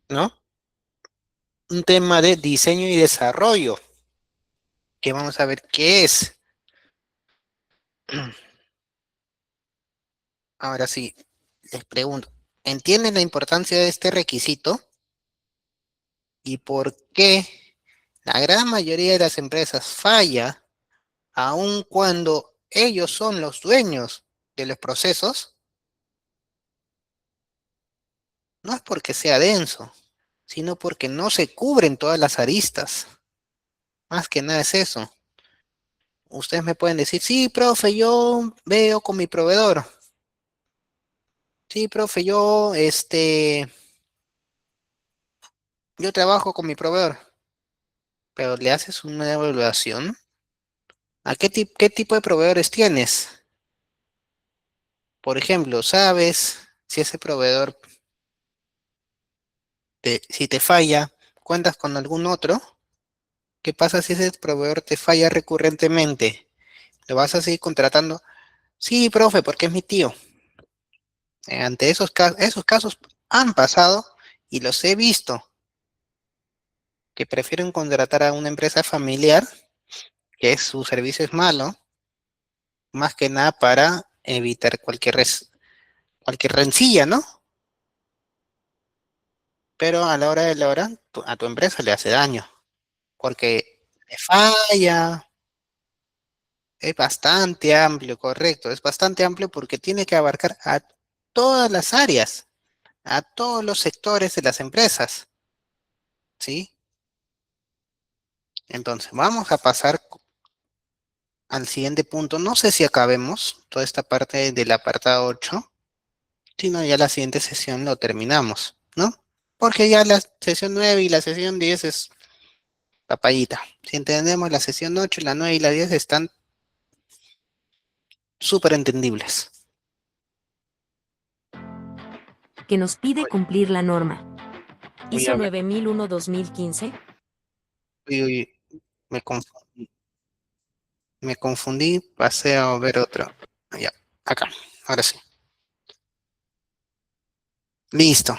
[SPEAKER 1] ¿no? Un tema de diseño y desarrollo, que vamos a ver qué es. Ahora sí, les pregunto, ¿entienden la importancia de este requisito? ¿Y por qué la gran mayoría de las empresas falla, aun cuando ellos son los dueños de los procesos? No es porque sea denso, sino porque no se cubren todas las aristas. Más que nada es eso. Ustedes me pueden decir, sí, profe, yo veo con mi proveedor. Sí, profe, yo trabajo con mi proveedor. Pero le haces una evaluación. ¿A qué tipo de proveedores tienes? Por ejemplo, ¿sabes si ese proveedor, si te falla, cuentas con algún otro? ¿Qué pasa si ese proveedor te falla recurrentemente? ¿Lo vas a seguir contratando? Sí, profe, porque es mi tío. Ante esos casos han pasado y los he visto, que prefieren contratar a una empresa familiar, que su servicio es malo, más que nada para evitar cualquier rencilla, ¿no? pero a la hora de la hora a tu empresa le hace daño, porque le falla, es bastante amplio, correcto, es bastante amplio porque tiene que abarcar a todas las áreas, a todos los sectores de las empresas, ¿sí? Entonces, vamos a pasar al siguiente punto. No sé si acabemos toda esta parte del apartado 8, sino ya la siguiente sesión lo terminamos, ¿no? Porque ya la sesión 9 y la sesión 10 es papayita. Si entendemos la sesión 8, la 9 y la 10 están súper entendibles.
[SPEAKER 4] Que nos pide cumplir la norma.
[SPEAKER 1] Uy,
[SPEAKER 4] ISO
[SPEAKER 1] a ver,
[SPEAKER 4] 9001-2015.
[SPEAKER 1] uy, me confundí. Me confundí, pasé a ver otro. Ya, acá, ahora sí. Listo.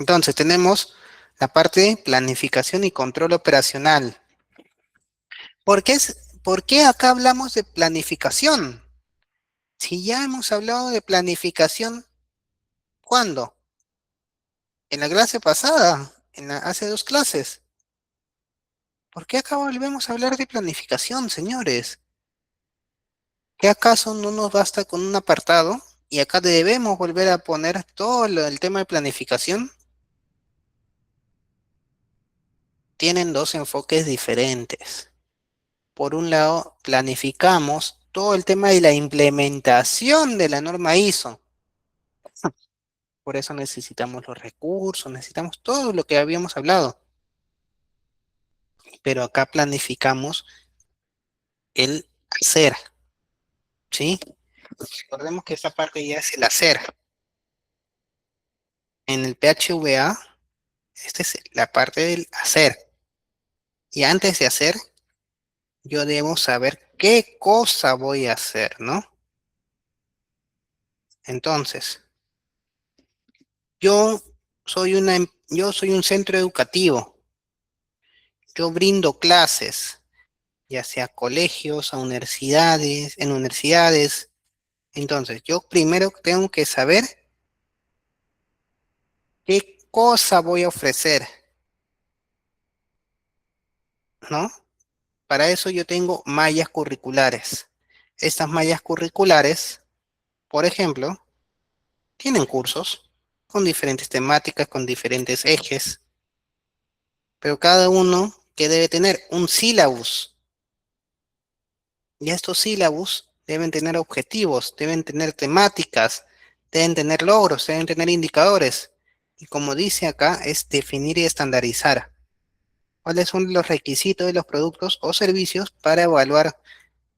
[SPEAKER 1] Entonces tenemos la parte de planificación y control operacional. ¿Por qué acá hablamos de planificación? Si ya hemos hablado de planificación, ¿cuándo? En la clase pasada, hace 2 clases. ¿Por qué acá volvemos a hablar de planificación, señores? ¿Qué acaso no nos basta con un apartado? Y acá debemos volver a poner todo el tema de planificación. Tienen dos enfoques diferentes. Por un lado, planificamos todo el tema de la implementación de la norma ISO. Por eso necesitamos los recursos, necesitamos todo lo que habíamos hablado. Pero acá planificamos el hacer, ¿sí? Recordemos que esta parte ya es el hacer. En el PHVA, esta es la parte del hacer. Y antes de hacer, yo debo saber qué cosa voy a hacer, ¿no? Entonces, yo yo soy un centro educativo. Yo brindo clases, ya sea a colegios, a universidades, en universidades. Entonces, yo primero tengo que saber qué cosa voy a ofrecer, ¿no? Para eso yo tengo mallas curriculares. Estas mallas curriculares, por ejemplo, tienen cursos con diferentes temáticas, con diferentes ejes, pero cada uno que debe tener un sílabus. Y estos sílabus deben tener objetivos, deben tener temáticas, deben tener logros, deben tener indicadores. Y como dice acá, es definir y estandarizar cuáles son los requisitos de los productos o servicios para evaluar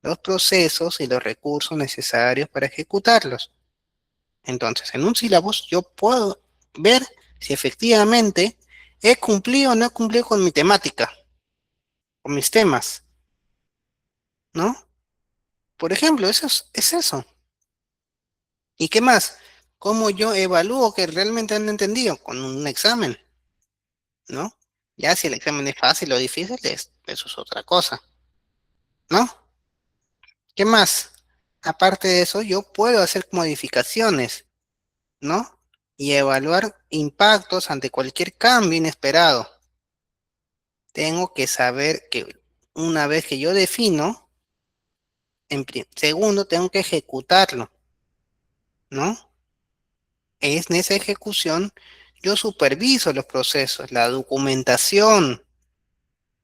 [SPEAKER 1] los procesos y los recursos necesarios para ejecutarlos. Entonces, en un sílabus yo puedo ver si efectivamente he cumplido o no he cumplido con mi temática, con mis temas, ¿no? Por ejemplo, es eso. ¿Y qué más? ¿Cómo yo evalúo que realmente han entendido? Con un examen, ¿no? Ya si el examen es fácil o difícil, eso es otra cosa, ¿no? ¿Qué más? Aparte de eso, yo puedo hacer modificaciones, ¿no? Y evaluar impactos ante cualquier cambio inesperado. Tengo que saber que una vez que yo defino, segundo, tengo que ejecutarlo, ¿no? Es en esa ejecución, yo superviso los procesos, la documentación,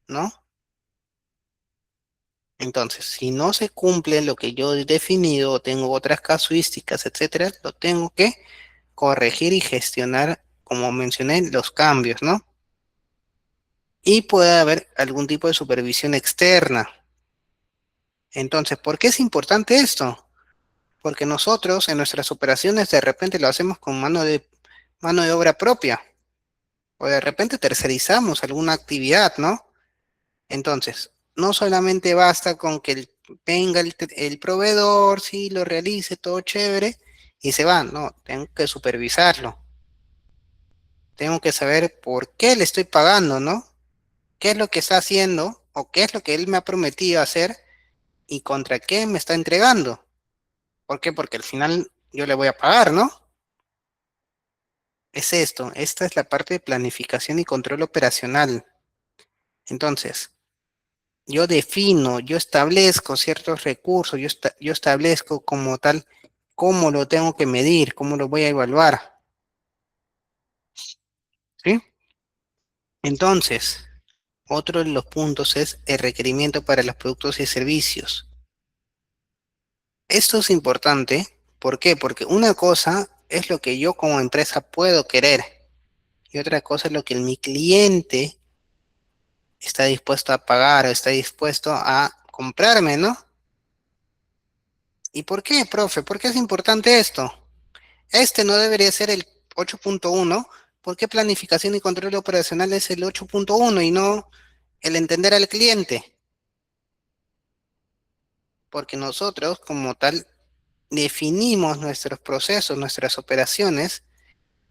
[SPEAKER 1] ¿no? Entonces, si no se cumple lo que yo he definido, tengo otras casuísticas, etcétera, lo tengo que corregir y gestionar, como mencioné, los cambios, ¿no? Y puede haber algún tipo de supervisión externa. Entonces, ¿por qué es importante esto? Porque nosotros en nuestras operaciones de repente lo hacemos con mano de obra propia, o de repente tercerizamos alguna actividad, ¿no? Entonces, no solamente basta con que venga el proveedor, sí, lo realice, todo chévere, y se va, no, tengo que supervisarlo. Tengo que saber por qué le estoy pagando, ¿no? ¿Qué es lo que está haciendo? ¿O qué es lo que él me ha prometido hacer? ¿Y contra qué me está entregando? ¿Por qué? Porque al final yo le voy a pagar, ¿no? es esto. Esta es la parte de planificación y control operacional. Entonces, yo defino, yo establezco ciertos recursos, yo establezco como tal cómo lo tengo que medir, cómo lo voy a evaluar, ¿sí? Entonces, otro de los puntos es el requerimiento para los productos y servicios. Esto es importante, ¿por qué? Porque una cosa es lo que yo como empresa puedo querer y otra cosa es lo que mi cliente está dispuesto a pagar o está dispuesto a comprarme, ¿no? ¿Y por qué, profe? ¿Por qué es importante esto? Este no debería ser el 8.1. ¿Por qué planificación y control operacional es el 8.1 y no el entender al cliente? Porque nosotros, como tal, definimos nuestros procesos, nuestras operaciones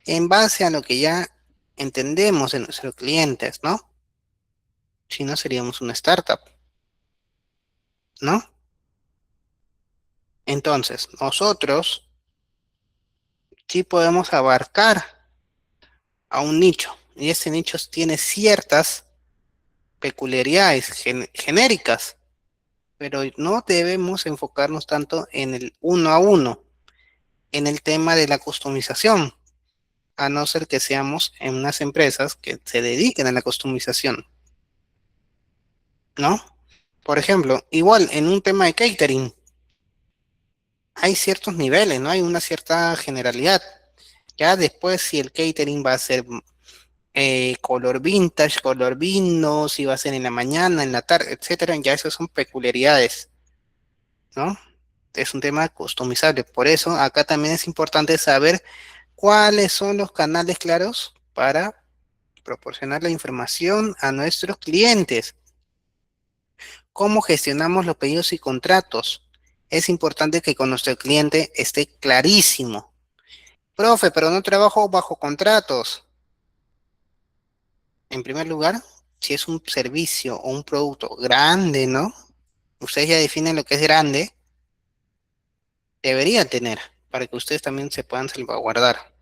[SPEAKER 1] en base a lo que ya entendemos de nuestros clientes, ¿no? Si no, seríamos una startup, ¿no? Entonces, nosotros sí podemos abarcar a un nicho y ese nicho tiene ciertas peculiaridades genéricas, pero no debemos enfocarnos tanto en el uno a uno, en el tema de la customización, a no ser que seamos en unas empresas que se dediquen a la customización, ¿no? Por ejemplo, igual en un tema de catering, hay ciertos niveles, ¿no? Hay una cierta generalidad. Ya después, si el catering va a ser color vintage, color vino, si va a ser en la mañana, en la tarde, etcétera, ya esas son peculiaridades, ¿no? Es un tema customizable. Por eso, acá también es importante saber cuáles son los canales claros para proporcionar la información a nuestros clientes. ¿Cómo gestionamos los pedidos y contratos? Es importante que con nuestro cliente esté clarísimo. Profe, pero no trabajo bajo contratos. En primer lugar, si es un servicio o un producto grande, ¿no? Ustedes ya definen lo que es grande, deberían tener, para que ustedes también se puedan salvaguardar.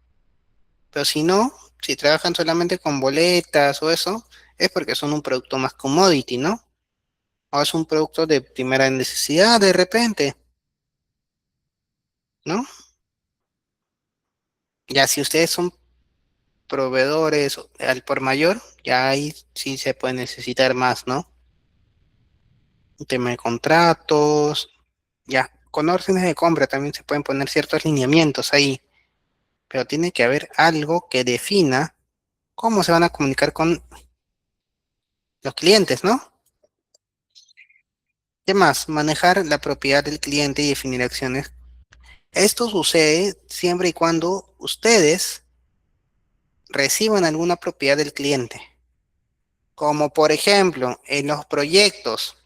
[SPEAKER 1] Pero si no, si trabajan solamente con boletas o eso, es porque son un producto más commodity, ¿no? O es un producto de primera necesidad de repente, ¿no? Ya si ustedes son proveedores al por mayor, ya ahí sí se puede necesitar más, ¿no? Un tema de contratos, ya. Con órdenes de compra también se pueden poner ciertos lineamientos ahí, pero tiene que haber algo que defina cómo se van a comunicar con los clientes, ¿no? ¿Qué más? Manejar la propiedad del cliente y definir acciones. Esto sucede siempre y cuando ustedes reciban alguna propiedad del cliente, como por ejemplo en los proyectos.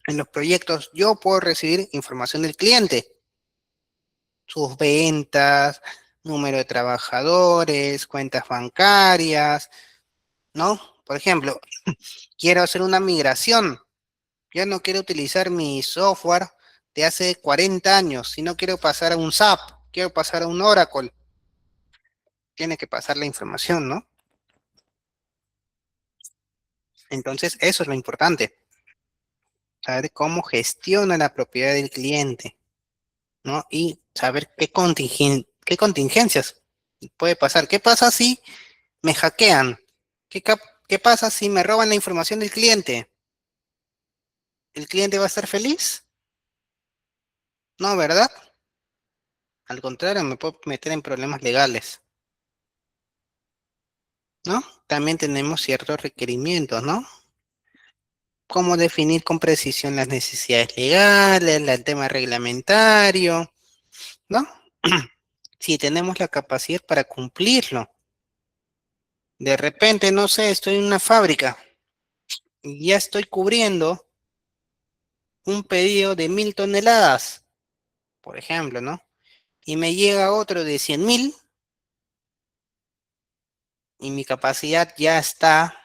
[SPEAKER 1] En los proyectos yo puedo recibir información del cliente, sus ventas, número de trabajadores, cuentas bancarias, ¿no? Por ejemplo, quiero hacer una migración. Yo no quiero utilizar mi software de hace 40 años, sino quiero pasar a un SAP, quiero pasar a un Oracle. Tiene que pasar la información, ¿no? Entonces, eso es lo importante, saber cómo gestiona la propiedad del cliente, ¿no? Y saber qué contingencias puede pasar. ¿Qué pasa si me hackean? ¿Qué pasa si me roban la información del cliente? ¿El cliente va a estar feliz? No, ¿verdad? Al contrario, me puedo meter en problemas legales, ¿no? También tenemos ciertos requerimientos, ¿no? Cómo definir con precisión las necesidades legales, el tema reglamentario, ¿no? Si tenemos la capacidad para cumplirlo. De repente, no sé, estoy en una fábrica y ya estoy cubriendo un pedido de 1000 toneladas, por ejemplo, ¿no? Y me llega otro de 100.000 y mi capacidad ya está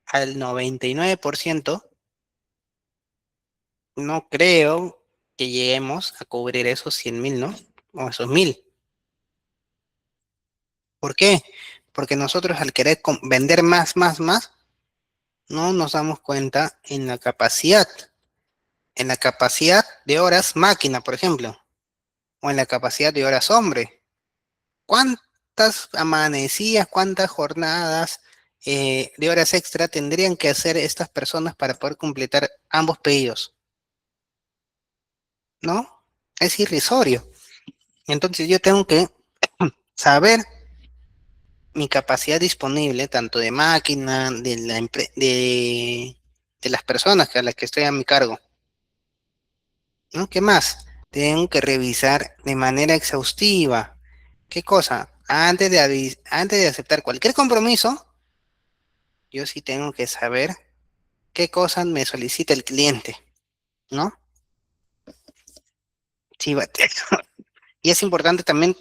[SPEAKER 1] al 99%. No creo que lleguemos a cubrir esos 100.000, ¿no? O esos 1000. ¿Por qué? Porque nosotros al querer vender más, no nos damos cuenta en la capacidad de horas máquina, por ejemplo, o en la capacidad de horas hombre. ¿Cuántas amanecidas, cuántas jornadas de horas extra tendrían que hacer estas personas para poder completar ambos pedidos? ¿No? Es irrisorio. Entonces yo tengo que saber mi capacidad disponible, tanto de máquina, de las personas a las que estoy a mi cargo, ¿no? ¿Qué más? Tengo que revisar de manera exhaustiva. ¿Qué cosa? Antes de aceptar cualquier compromiso, yo sí tengo que saber qué cosas me solicita el cliente, ¿no? Sí, y es importante también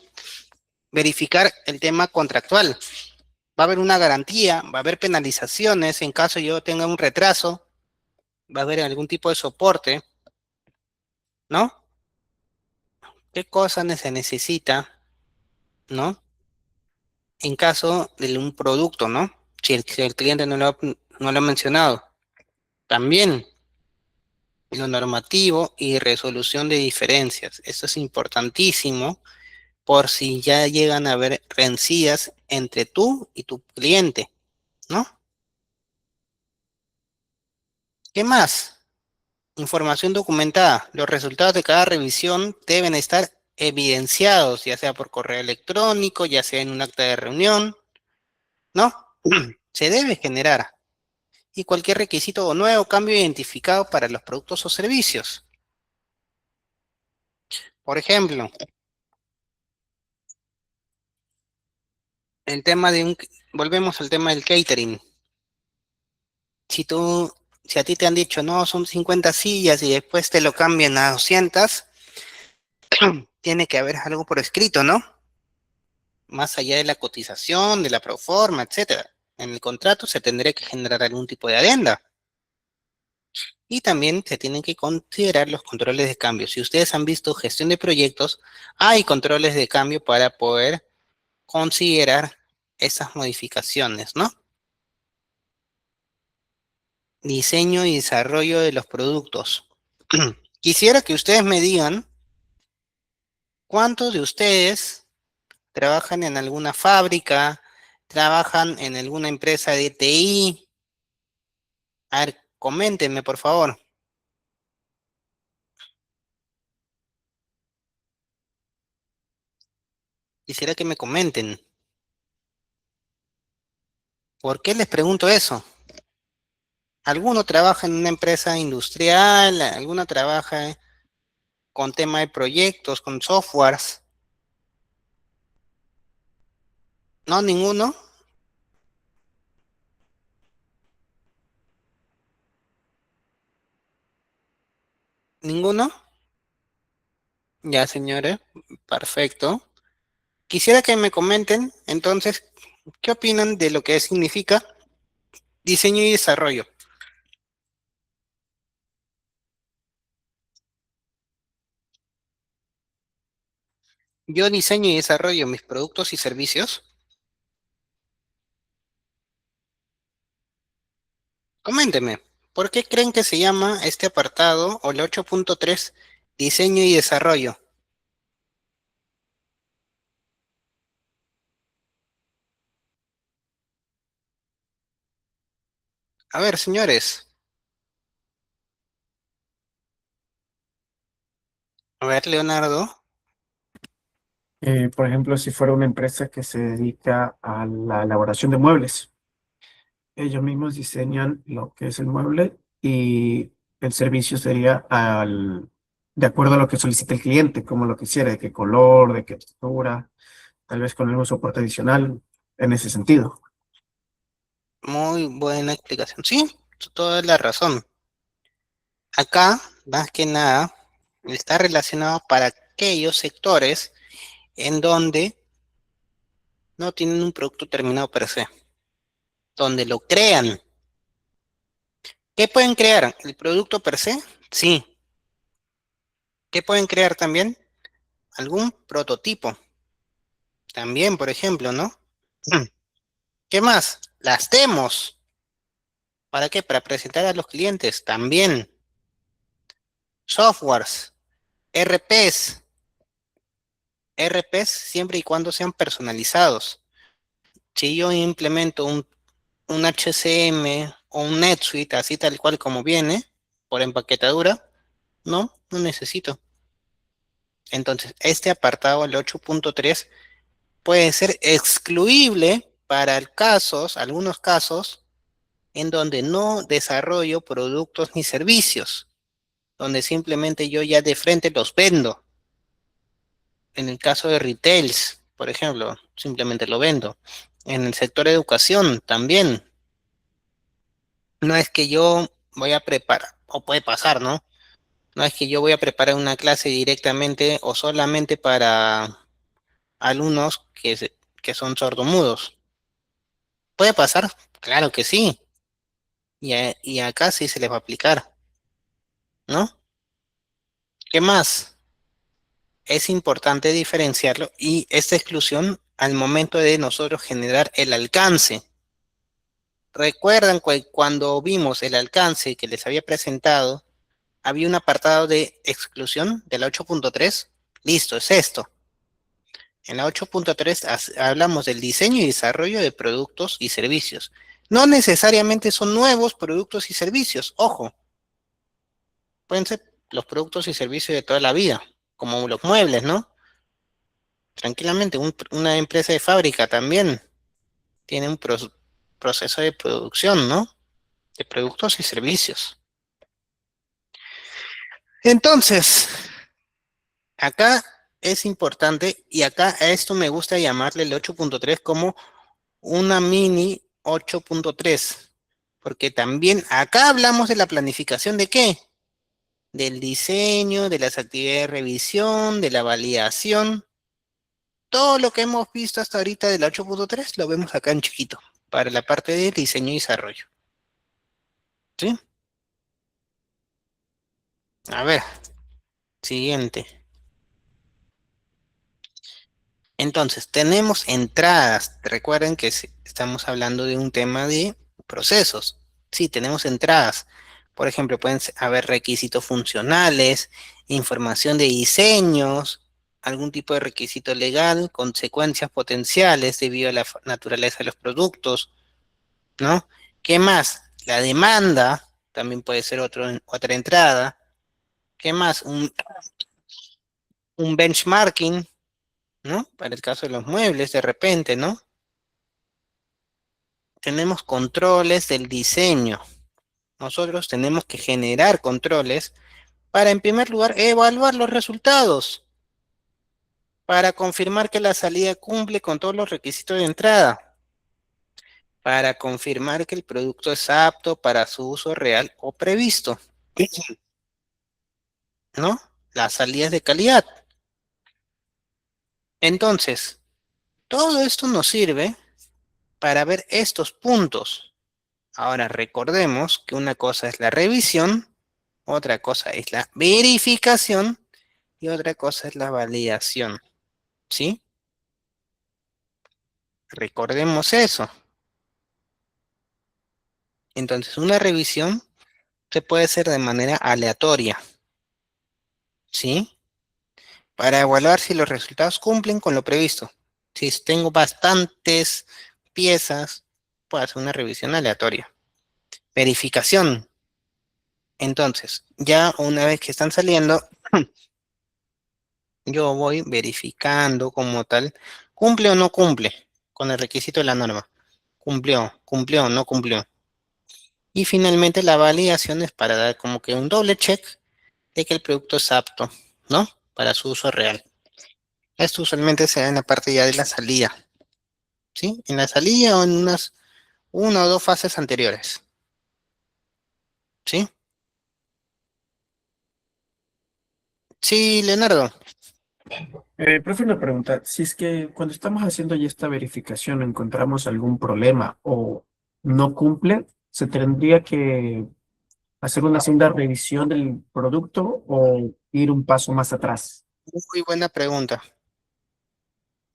[SPEAKER 1] verificar el tema contractual. Va a haber una garantía, va a haber penalizaciones en caso yo tenga un retraso, va a haber algún tipo de soporte, ¿no? ¿Qué cosa se necesita, ¿no? En caso de un producto, ¿no? Si el cliente no lo ha mencionado. También lo normativo y resolución de diferencias. Esto es importantísimo por si ya llegan a haber rencillas entre tú y tu cliente, ¿no? ¿Qué más? Información documentada. Los resultados de cada revisión deben estar evidenciados, ya sea por correo electrónico, ya sea en un acta de reunión, ¿no? Se debe generar. Y cualquier requisito o nuevo cambio identificado para los productos o servicios. Por ejemplo, volvemos al tema del catering. Si tú, si a ti te han dicho, no, son 50 sillas y después te lo cambian a 200, tiene que haber algo por escrito, ¿no? Más allá de la cotización, de la proforma, etcétera. En el contrato se tendría que generar algún tipo de adenda. Y también se tienen que considerar los controles de cambio. Si ustedes han visto gestión de proyectos, hay controles de cambio para poder considerar esas modificaciones, ¿no? Diseño y desarrollo de los productos. Quisiera que ustedes me digan cuántos de ustedes trabajan en alguna fábrica, trabajan en alguna empresa de TI. A ver, coméntenme, por favor. Quisiera que me comenten. ¿Por qué les pregunto eso? ¿Alguno trabaja en una empresa industrial? ¿Alguno trabaja con tema de proyectos, con softwares? ¿No? ¿Ninguno? ¿Ninguno? Ya, señores. Perfecto. Quisiera que me comenten, entonces, ¿qué opinan de lo que significa diseño y desarrollo? Yo diseño y desarrollo mis productos y servicios. Coméntenme, ¿por qué creen que se llama este apartado o el 8.3 diseño y desarrollo? A ver, señores. A ver, Leonardo.
[SPEAKER 2] Por ejemplo, si fuera una empresa que se dedica a la elaboración de muebles, ellos mismos diseñan lo que es el mueble y el servicio sería de acuerdo a lo que solicita el cliente, como lo quisiera, de qué color, de qué textura, tal vez con algún soporte adicional en ese sentido.
[SPEAKER 1] Muy buena explicación. Sí, toda la razón. Acá, más que nada, está relacionado para aquellos sectores en donde no tienen un producto terminado per se, donde lo crean. ¿Qué pueden crear? ¿El producto per se? Sí. ¿Qué pueden crear también? Algún prototipo. También, por ejemplo, ¿no? ¿Qué más? Las demos. ¿Para qué? Para presentar a los clientes también. Softwares, RPs. RPs siempre y cuando sean personalizados. Si yo implemento un HCM o un NetSuite, así tal cual como viene, por empaquetadura, no necesito. Entonces, este apartado, el 8.3, puede ser excluible para algunos casos, en donde no desarrollo productos ni servicios, donde simplemente yo ya de frente los vendo. En el caso de retails, por ejemplo, simplemente lo vendo. En el sector de educación también. No es que yo voy a preparar, o puede pasar, ¿no? No es que yo voy a preparar una clase directamente o solamente para alumnos que son sordomudos. ¿Puede pasar? Claro que sí. Y acá sí se les va a aplicar, ¿no? ¿Qué más? Es importante diferenciarlo y esta exclusión al momento de nosotros generar el alcance. ¿Recuerdan cuando vimos el alcance que les había presentado? Había un apartado de exclusión de la 8.3. Listo, es esto. En la 8.3 hablamos del diseño y desarrollo de productos y servicios. No necesariamente son nuevos productos y servicios, ojo, pueden ser los productos y servicios de toda la vida, como los muebles, ¿no? Tranquilamente, una empresa de fábrica también tiene un proceso de producción, ¿no? De productos y servicios. Entonces, acá es importante, y acá a esto me gusta llamarle el 8.3 como una mini 8.3, porque también acá hablamos de la planificación de qué, del diseño, de las actividades de revisión, de la validación. Todo lo que hemos visto hasta ahorita de la 8.3 lo vemos acá en chiquito, para la parte de diseño y desarrollo. ¿Sí? A ver, siguiente. Entonces, tenemos entradas. Recuerden que estamos hablando de un tema de procesos. Sí, tenemos entradas. Por ejemplo, pueden haber requisitos funcionales, información de diseños, algún tipo de requisito legal, consecuencias potenciales debido a la naturaleza de los productos, ¿no? ¿Qué más? La demanda también puede ser otra entrada. ¿Qué más? Un benchmarking, ¿no? Para el caso de los muebles, de repente, ¿no? Tenemos controles del diseño. Nosotros tenemos que generar controles para, en primer lugar, evaluar los resultados, para confirmar que la salida cumple con todos los requisitos de entrada, para confirmar que el producto es apto para su uso real o previsto, ¿no? Las salidas de calidad. Entonces, todo esto nos sirve para ver estos puntos. Ahora recordemos que una cosa es la revisión, otra cosa es la verificación y otra cosa es la validación, ¿sí? Recordemos eso. Entonces, una revisión se puede hacer de manera aleatoria, ¿sí? Para evaluar si los resultados cumplen con lo previsto. Si tengo bastantes piezas, puedo hacer una revisión aleatoria. Verificación. Entonces, ya una vez que están saliendo, yo voy verificando como tal, cumple o no cumple con el requisito de la norma. Cumplió, no cumplió. Y finalmente la validación es para dar como que un doble check de que el producto es apto, ¿no? Para su uso real. Esto usualmente se da en la parte ya de la salida, ¿sí? En la salida o en una o dos fases anteriores, ¿sí? Sí, Leonardo.
[SPEAKER 2] Profe, una pregunta. Si es que cuando estamos haciendo ya esta verificación encontramos algún problema o no cumple, ¿se tendría que hacer una segunda revisión del producto o ir un paso más atrás?
[SPEAKER 1] Muy buena pregunta.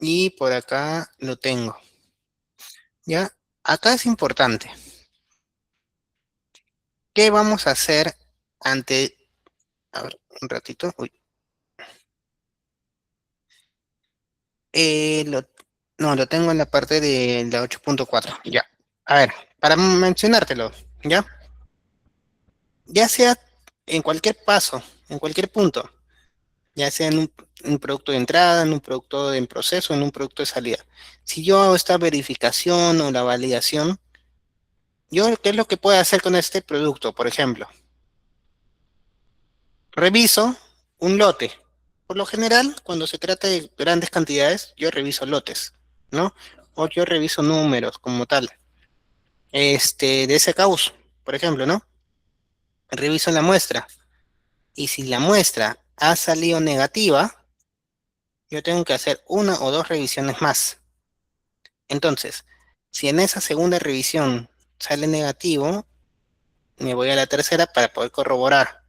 [SPEAKER 1] Y por acá lo tengo. ¿ya? Acá es importante. ¿Qué vamos a hacer ante... A ver, un ratito. Uy. Eh, lo- no, lo tengo en la parte de la 8.4. Ya. A ver, para mencionártelo, ¿ya? Ya sea en cualquier paso, en cualquier punto, ya sea en un producto de entrada, en un producto en proceso, en un producto de salida. Si yo hago esta verificación o la validación, yo, ¿qué es lo que puedo hacer con este producto? Por ejemplo, reviso un lote. Por lo general, cuando se trata de grandes cantidades, yo reviso lotes, ¿no? O yo reviso números como tal. De ese caos, por ejemplo, ¿no? Reviso la muestra. Y si la muestra ha salido negativa, yo tengo que hacer una o dos revisiones más. Entonces, si en esa segunda revisión sale negativo, me voy a la tercera para poder corroborar.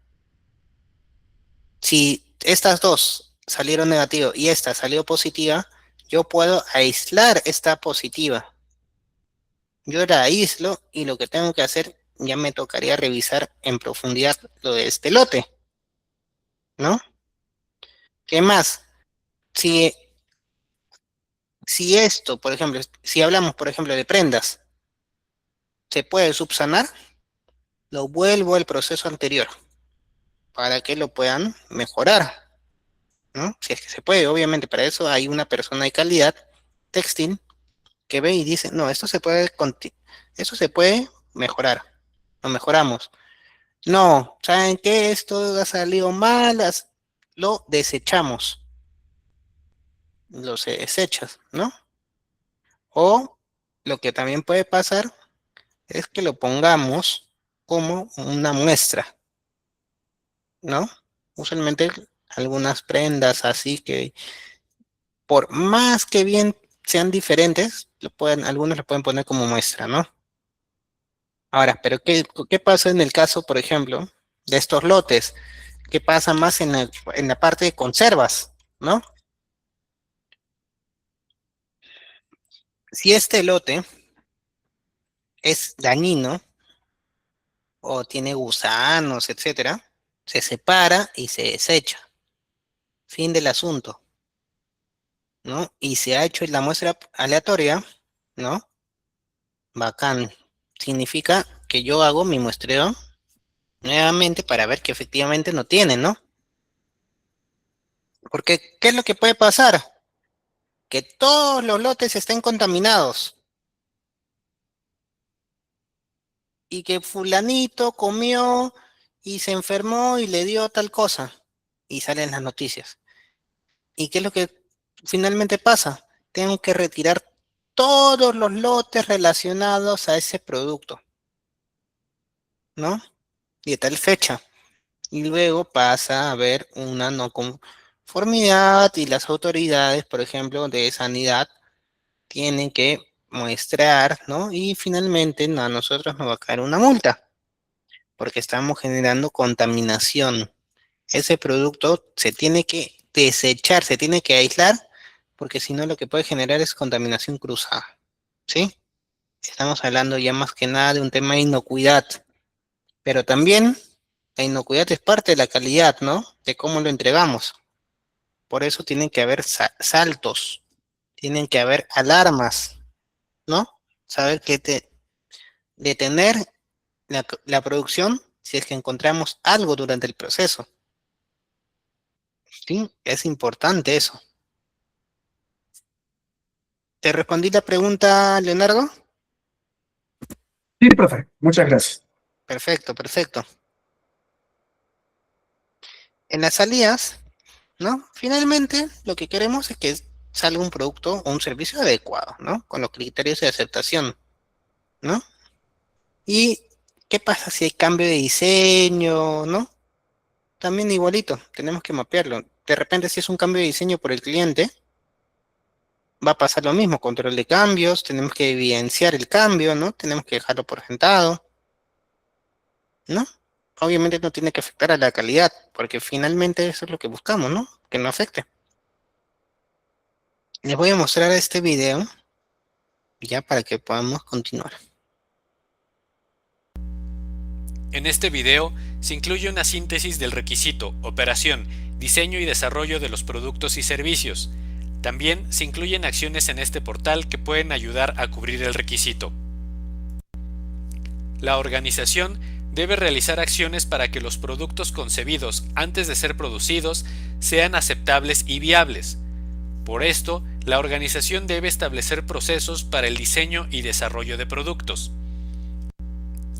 [SPEAKER 1] Si estas dos salieron negativas y esta salió positiva, yo puedo aislar esta positiva. Yo la aíslo y lo que tengo que hacer ya me tocaría revisar en profundidad lo de este lote, ¿no? ¿Qué más? Si, si esto, por ejemplo, si hablamos, por ejemplo, de prendas, se puede subsanar, lo vuelvo al proceso anterior para que lo puedan mejorar, ¿no? Si es que se puede, obviamente, para eso hay una persona de calidad textil que ve y dice, no, esto se puede mejorar, lo mejoramos. No, ¿saben qué? Esto ha salido mal, lo desechamos, lo se desechas, ¿no? O lo que también puede pasar es que lo pongamos como una muestra, ¿no? Usualmente algunas prendas así que por más que bien sean diferentes, algunos lo pueden poner como muestra, ¿no? Ahora, pero ¿qué pasa en el caso, por ejemplo, de estos lotes? ¿Qué pasa más en la parte de conservas, ¿no? Si este lote es dañino o tiene gusanos, etcétera, se separa y se desecha. Fin del asunto, ¿no? Y se ha hecho la muestra aleatoria, ¿no? Bacán. Significa que yo hago mi muestreo nuevamente para ver que efectivamente no tiene, ¿no? Porque, ¿qué es lo que puede pasar? Que todos los lotes estén contaminados y que fulanito comió y se enfermó y le dio tal cosa y salen las noticias. ¿Y qué es lo que finalmente pasa? Tengo que retirar todos los lotes relacionados a ese producto, ¿no? Y de tal fecha. Y luego pasa a haber una no conformidad y las autoridades, por ejemplo, de sanidad, tienen que muestrar, ¿no? Y finalmente a nosotros nos va a caer una multa, porque estamos generando contaminación. Ese producto se tiene que desechar, se tiene que aislar, porque si no lo que puede generar es contaminación cruzada, ¿sí? Estamos hablando ya más que nada de un tema de inocuidad, pero también la inocuidad es parte de la calidad, ¿no? De cómo lo entregamos. Por eso tienen que haber saltos, tienen que haber alarmas, ¿no? Saber que detener la producción si es que encontramos algo durante el proceso. Sí, es importante eso. ¿Te respondí la pregunta, Leonardo?
[SPEAKER 2] Sí, profe, muchas gracias.
[SPEAKER 1] Perfecto, perfecto. En las salidas, ¿no? Finalmente, lo que queremos es que salga un producto o un servicio adecuado, ¿no? Con los criterios de aceptación, ¿no? ¿Y qué pasa si hay cambio de diseño, ¿no? También igualito, tenemos que mapearlo. De repente, si es un cambio de diseño por el cliente, va a pasar lo mismo, control de cambios, tenemos que evidenciar el cambio, ¿no? Tenemos que dejarlo por sentado, ¿no? Obviamente no tiene que afectar a la calidad, porque finalmente eso es lo que buscamos, ¿no? Que no afecte. Les voy a mostrar este video ya para que podamos continuar.
[SPEAKER 5] En este video se incluye una síntesis del requisito, operación, diseño y desarrollo de los productos y servicios. También se incluyen acciones en este portal que pueden ayudar a cubrir el requisito. La organización debe realizar acciones para que los productos concebidos antes de ser producidos sean aceptables y viables. Por esto, la organización debe establecer procesos para el diseño y desarrollo de productos.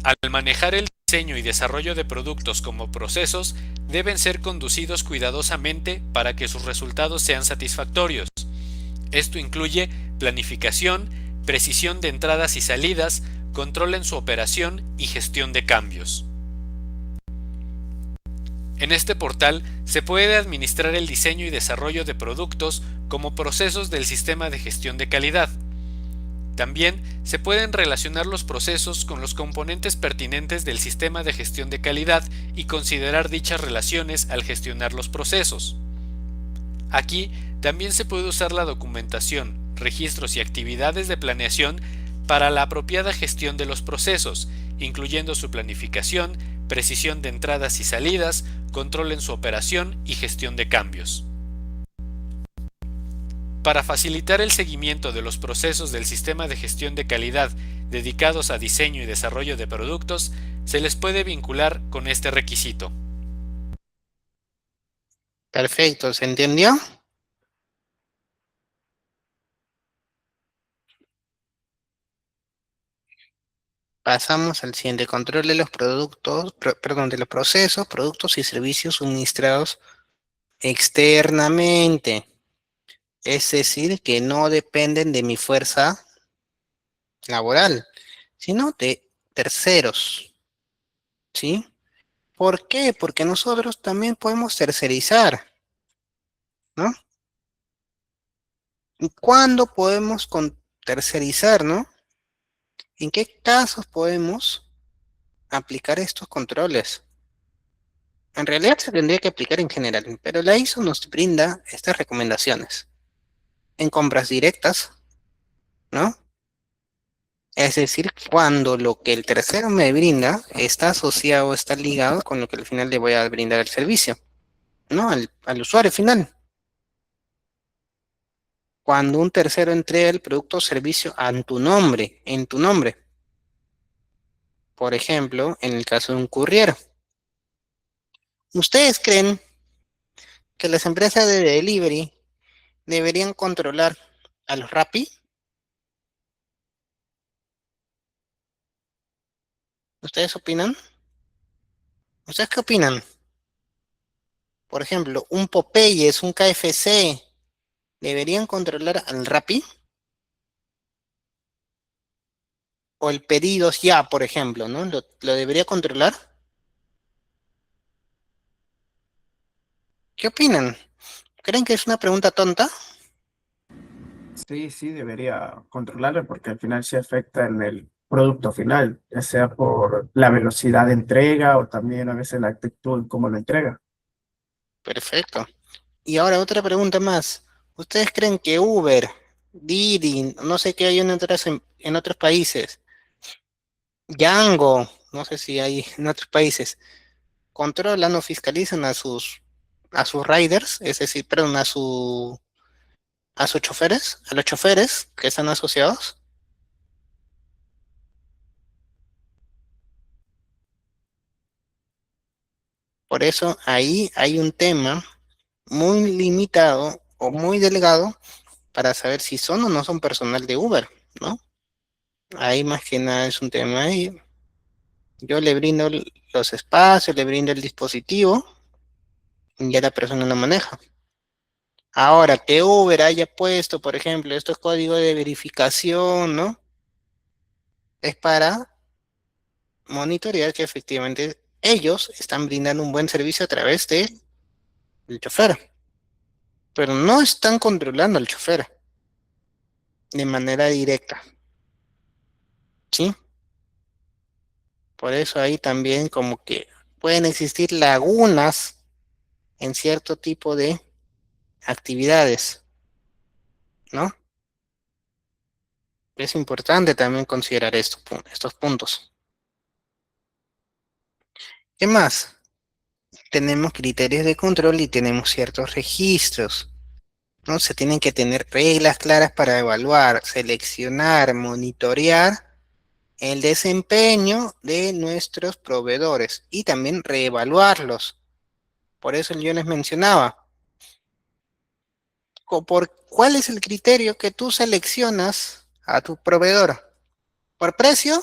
[SPEAKER 5] Al manejar el diseño y desarrollo de productos como procesos, deben ser conducidos cuidadosamente para que sus resultados sean satisfactorios. Esto incluye planificación, precisión de entradas y salidas, control en su operación y gestión de cambios. En este portal se puede administrar el diseño y desarrollo de productos como procesos del sistema de gestión de calidad. También se pueden relacionar los procesos con los componentes pertinentes del sistema de gestión de calidad y considerar dichas relaciones al gestionar los procesos. Aquí también se puede usar la documentación, registros y actividades de planeación para la apropiada gestión de los procesos, incluyendo su planificación, precisión de entradas y salidas, control en su operación y gestión de cambios. Para facilitar el seguimiento de los procesos del sistema de gestión de calidad dedicados a diseño y desarrollo de productos, se les puede vincular con este requisito.
[SPEAKER 1] Perfecto, ¿se entendió? Pasamos al siguiente, control de los productos, perdón, de los procesos, productos y servicios suministrados externamente. Es decir, que no dependen de mi fuerza laboral, sino de terceros, ¿sí? ¿Por qué? Porque nosotros también podemos tercerizar, ¿no? ¿Y cuándo podemos tercerizar, no? ¿En qué casos podemos aplicar estos controles? En realidad se tendría que aplicar en general, pero la ISO nos brinda estas recomendaciones. En compras directas, ¿no? Es decir, cuando lo que el tercero me brinda está asociado, está ligado con lo que al final le voy a brindar el servicio, ¿no? Al usuario final. Cuando un tercero entrega el producto o servicio en tu nombre. Por ejemplo, en el caso de un courier. ¿Ustedes creen que las empresas de delivery deberían controlar a los Rappi? ¿Ustedes opinan? ¿Ustedes qué opinan? Por ejemplo, un Popeyes, un KFC, ¿deberían controlar al Rappi? O el Pedidos Ya, por ejemplo, ¿no? ¿Lo debería controlar? ¿Qué opinan? ¿Creen que es una pregunta tonta?
[SPEAKER 2] Sí, sí, debería controlarlo porque al final se afecta en el producto final, ya sea por la velocidad de entrega o también a veces la actitud como lo entrega.
[SPEAKER 1] Perfecto. Y ahora otra pregunta más. ¿Ustedes creen que Uber, Didi, no sé qué hay en otros países, Django, no sé si hay en otros países, controlan o fiscalizan a sus riders, es decir, perdón, a sus choferes, a los choferes que están asociados? Por eso ahí hay un tema muy limitado o muy delgado para saber si son o no son personal de Uber, ¿no? Ahí más que nada es un tema ahí. Yo le brindo los espacios, le brindo el dispositivo y ya la persona lo maneja. Ahora, que Uber haya puesto, por ejemplo, estos códigos de verificación, ¿no? Es para monitorear que efectivamente ellos están brindando un buen servicio a través del chofer, pero no están controlando al chofer de manera directa, ¿sí? Por eso ahí también como que pueden existir lagunas en cierto tipo de actividades, ¿no? Es importante también considerar estos puntos. ¿Qué más? Tenemos criterios de control y tenemos ciertos registros, ¿no? Se tienen que tener reglas claras para evaluar, seleccionar, monitorear el desempeño de nuestros proveedores y también reevaluarlos. Por eso yo les mencionaba, ¿cuál es el criterio que tú seleccionas a tu proveedor? ¿Por precio?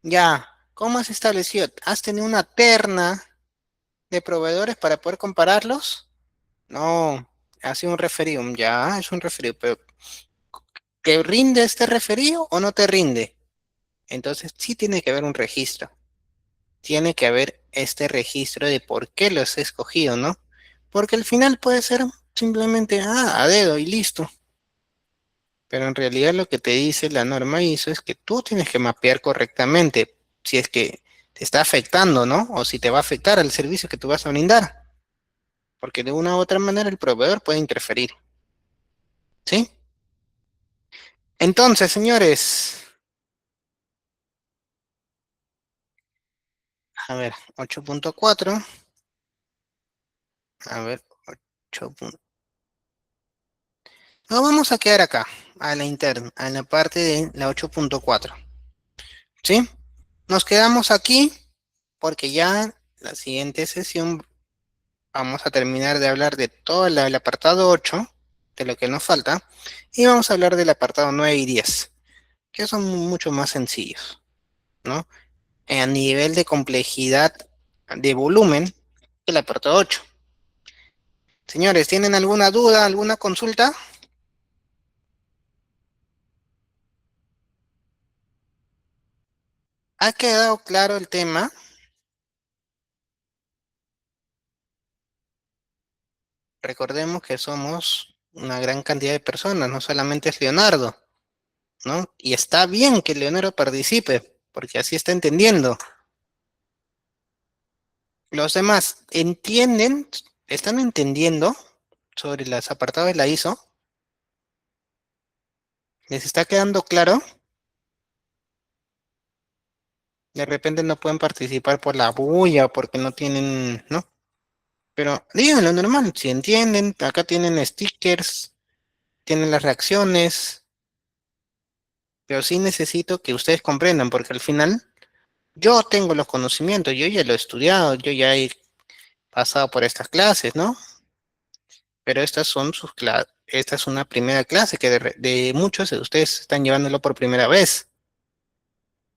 [SPEAKER 1] Ya. ¿Cómo has establecido? ¿Has tenido una terna de proveedores para poder compararlos? No, ha sido un referido. Ya, es un referido, pero ¿te rinde este referido o no te rinde? Entonces sí tiene que haber un registro. Tiene que haber este registro de por qué los he escogido, ¿no? Porque al final puede ser simplemente, a dedo y listo. Pero en realidad lo que te dice la norma ISO es que tú tienes que mapear correctamente si es que te está afectando, ¿no? O si te va a afectar al servicio que tú vas a brindar. Porque de una u otra manera el proveedor puede interferir. ¿Sí? Entonces, señores, a ver, 8.4. A ver, 8. Nos vamos a quedar acá, a la interna, a la parte de la 8.4. ¿Sí? Nos quedamos aquí porque ya la siguiente sesión vamos a terminar de hablar de todo el apartado 8, de lo que nos falta, y vamos a hablar del apartado 9 y 10, que son mucho más sencillos, ¿no? A nivel de complejidad de volumen que el apartado 8. Señores, ¿tienen alguna duda, alguna consulta? ¿Ha quedado claro el tema? Recordemos que somos una gran cantidad de personas, no solamente es Leonardo, ¿no? Y está bien que Leonardo participe, porque así está entendiendo. Los demás entienden, están entendiendo sobre los apartados de la ISO. ¿Les está quedando claro? De repente no pueden participar por la bulla o porque no tienen, ¿no? Pero díganlo normal, si entienden, acá tienen stickers, tienen las reacciones, pero sí necesito que ustedes comprendan, porque al final yo tengo los conocimientos, yo ya lo he estudiado, yo ya he pasado por estas clases, ¿no? Pero estas son esta es una primera clase que de muchos de ustedes están llevándolo por primera vez.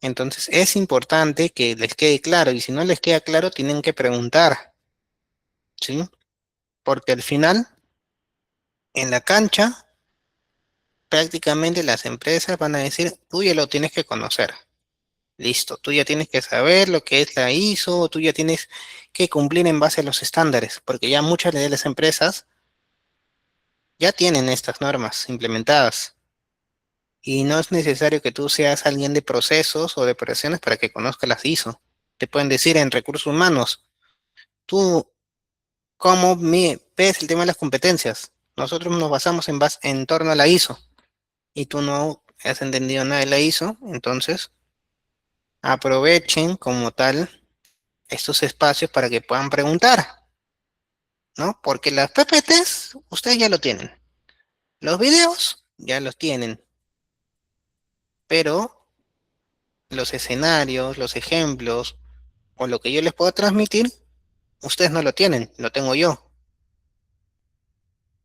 [SPEAKER 1] Entonces es importante que les quede claro, y si no les queda claro, tienen que preguntar, ¿sí? Porque al final, en la cancha, prácticamente las empresas van a decir, tú ya lo tienes que conocer. Listo, tú ya tienes que saber lo que es la ISO, tú ya tienes que cumplir en base a los estándares, porque ya muchas de las empresas ya tienen estas normas implementadas. Y no es necesario que tú seas alguien de procesos o de operaciones para que conozcas las ISO. Te pueden decir en recursos humanos, tú, ¿cómo ves el tema de las competencias? Nosotros nos basamos en torno a la ISO. Y tú no has entendido nada de la ISO, entonces aprovechen como tal estos espacios para que puedan preguntar, ¿no? Porque las PPTs ustedes ya lo tienen, los videos ya los tienen, pero los escenarios, los ejemplos o lo que yo les puedo transmitir, ustedes no lo tienen, lo tengo yo.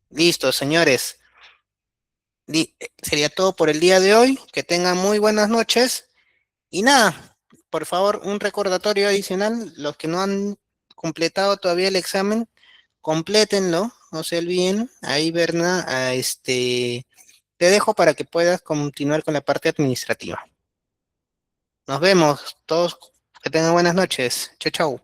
[SPEAKER 1] Listo, señores. Sería todo por el día de hoy. Que tengan muy buenas noches. Y nada, por favor, un recordatorio adicional. Los que no han completado todavía el examen, complétenlo, no se olviden. Ahí, Berna, te dejo para que puedas continuar con la parte administrativa. Nos vemos todos, que tengan buenas noches. Chau, chau.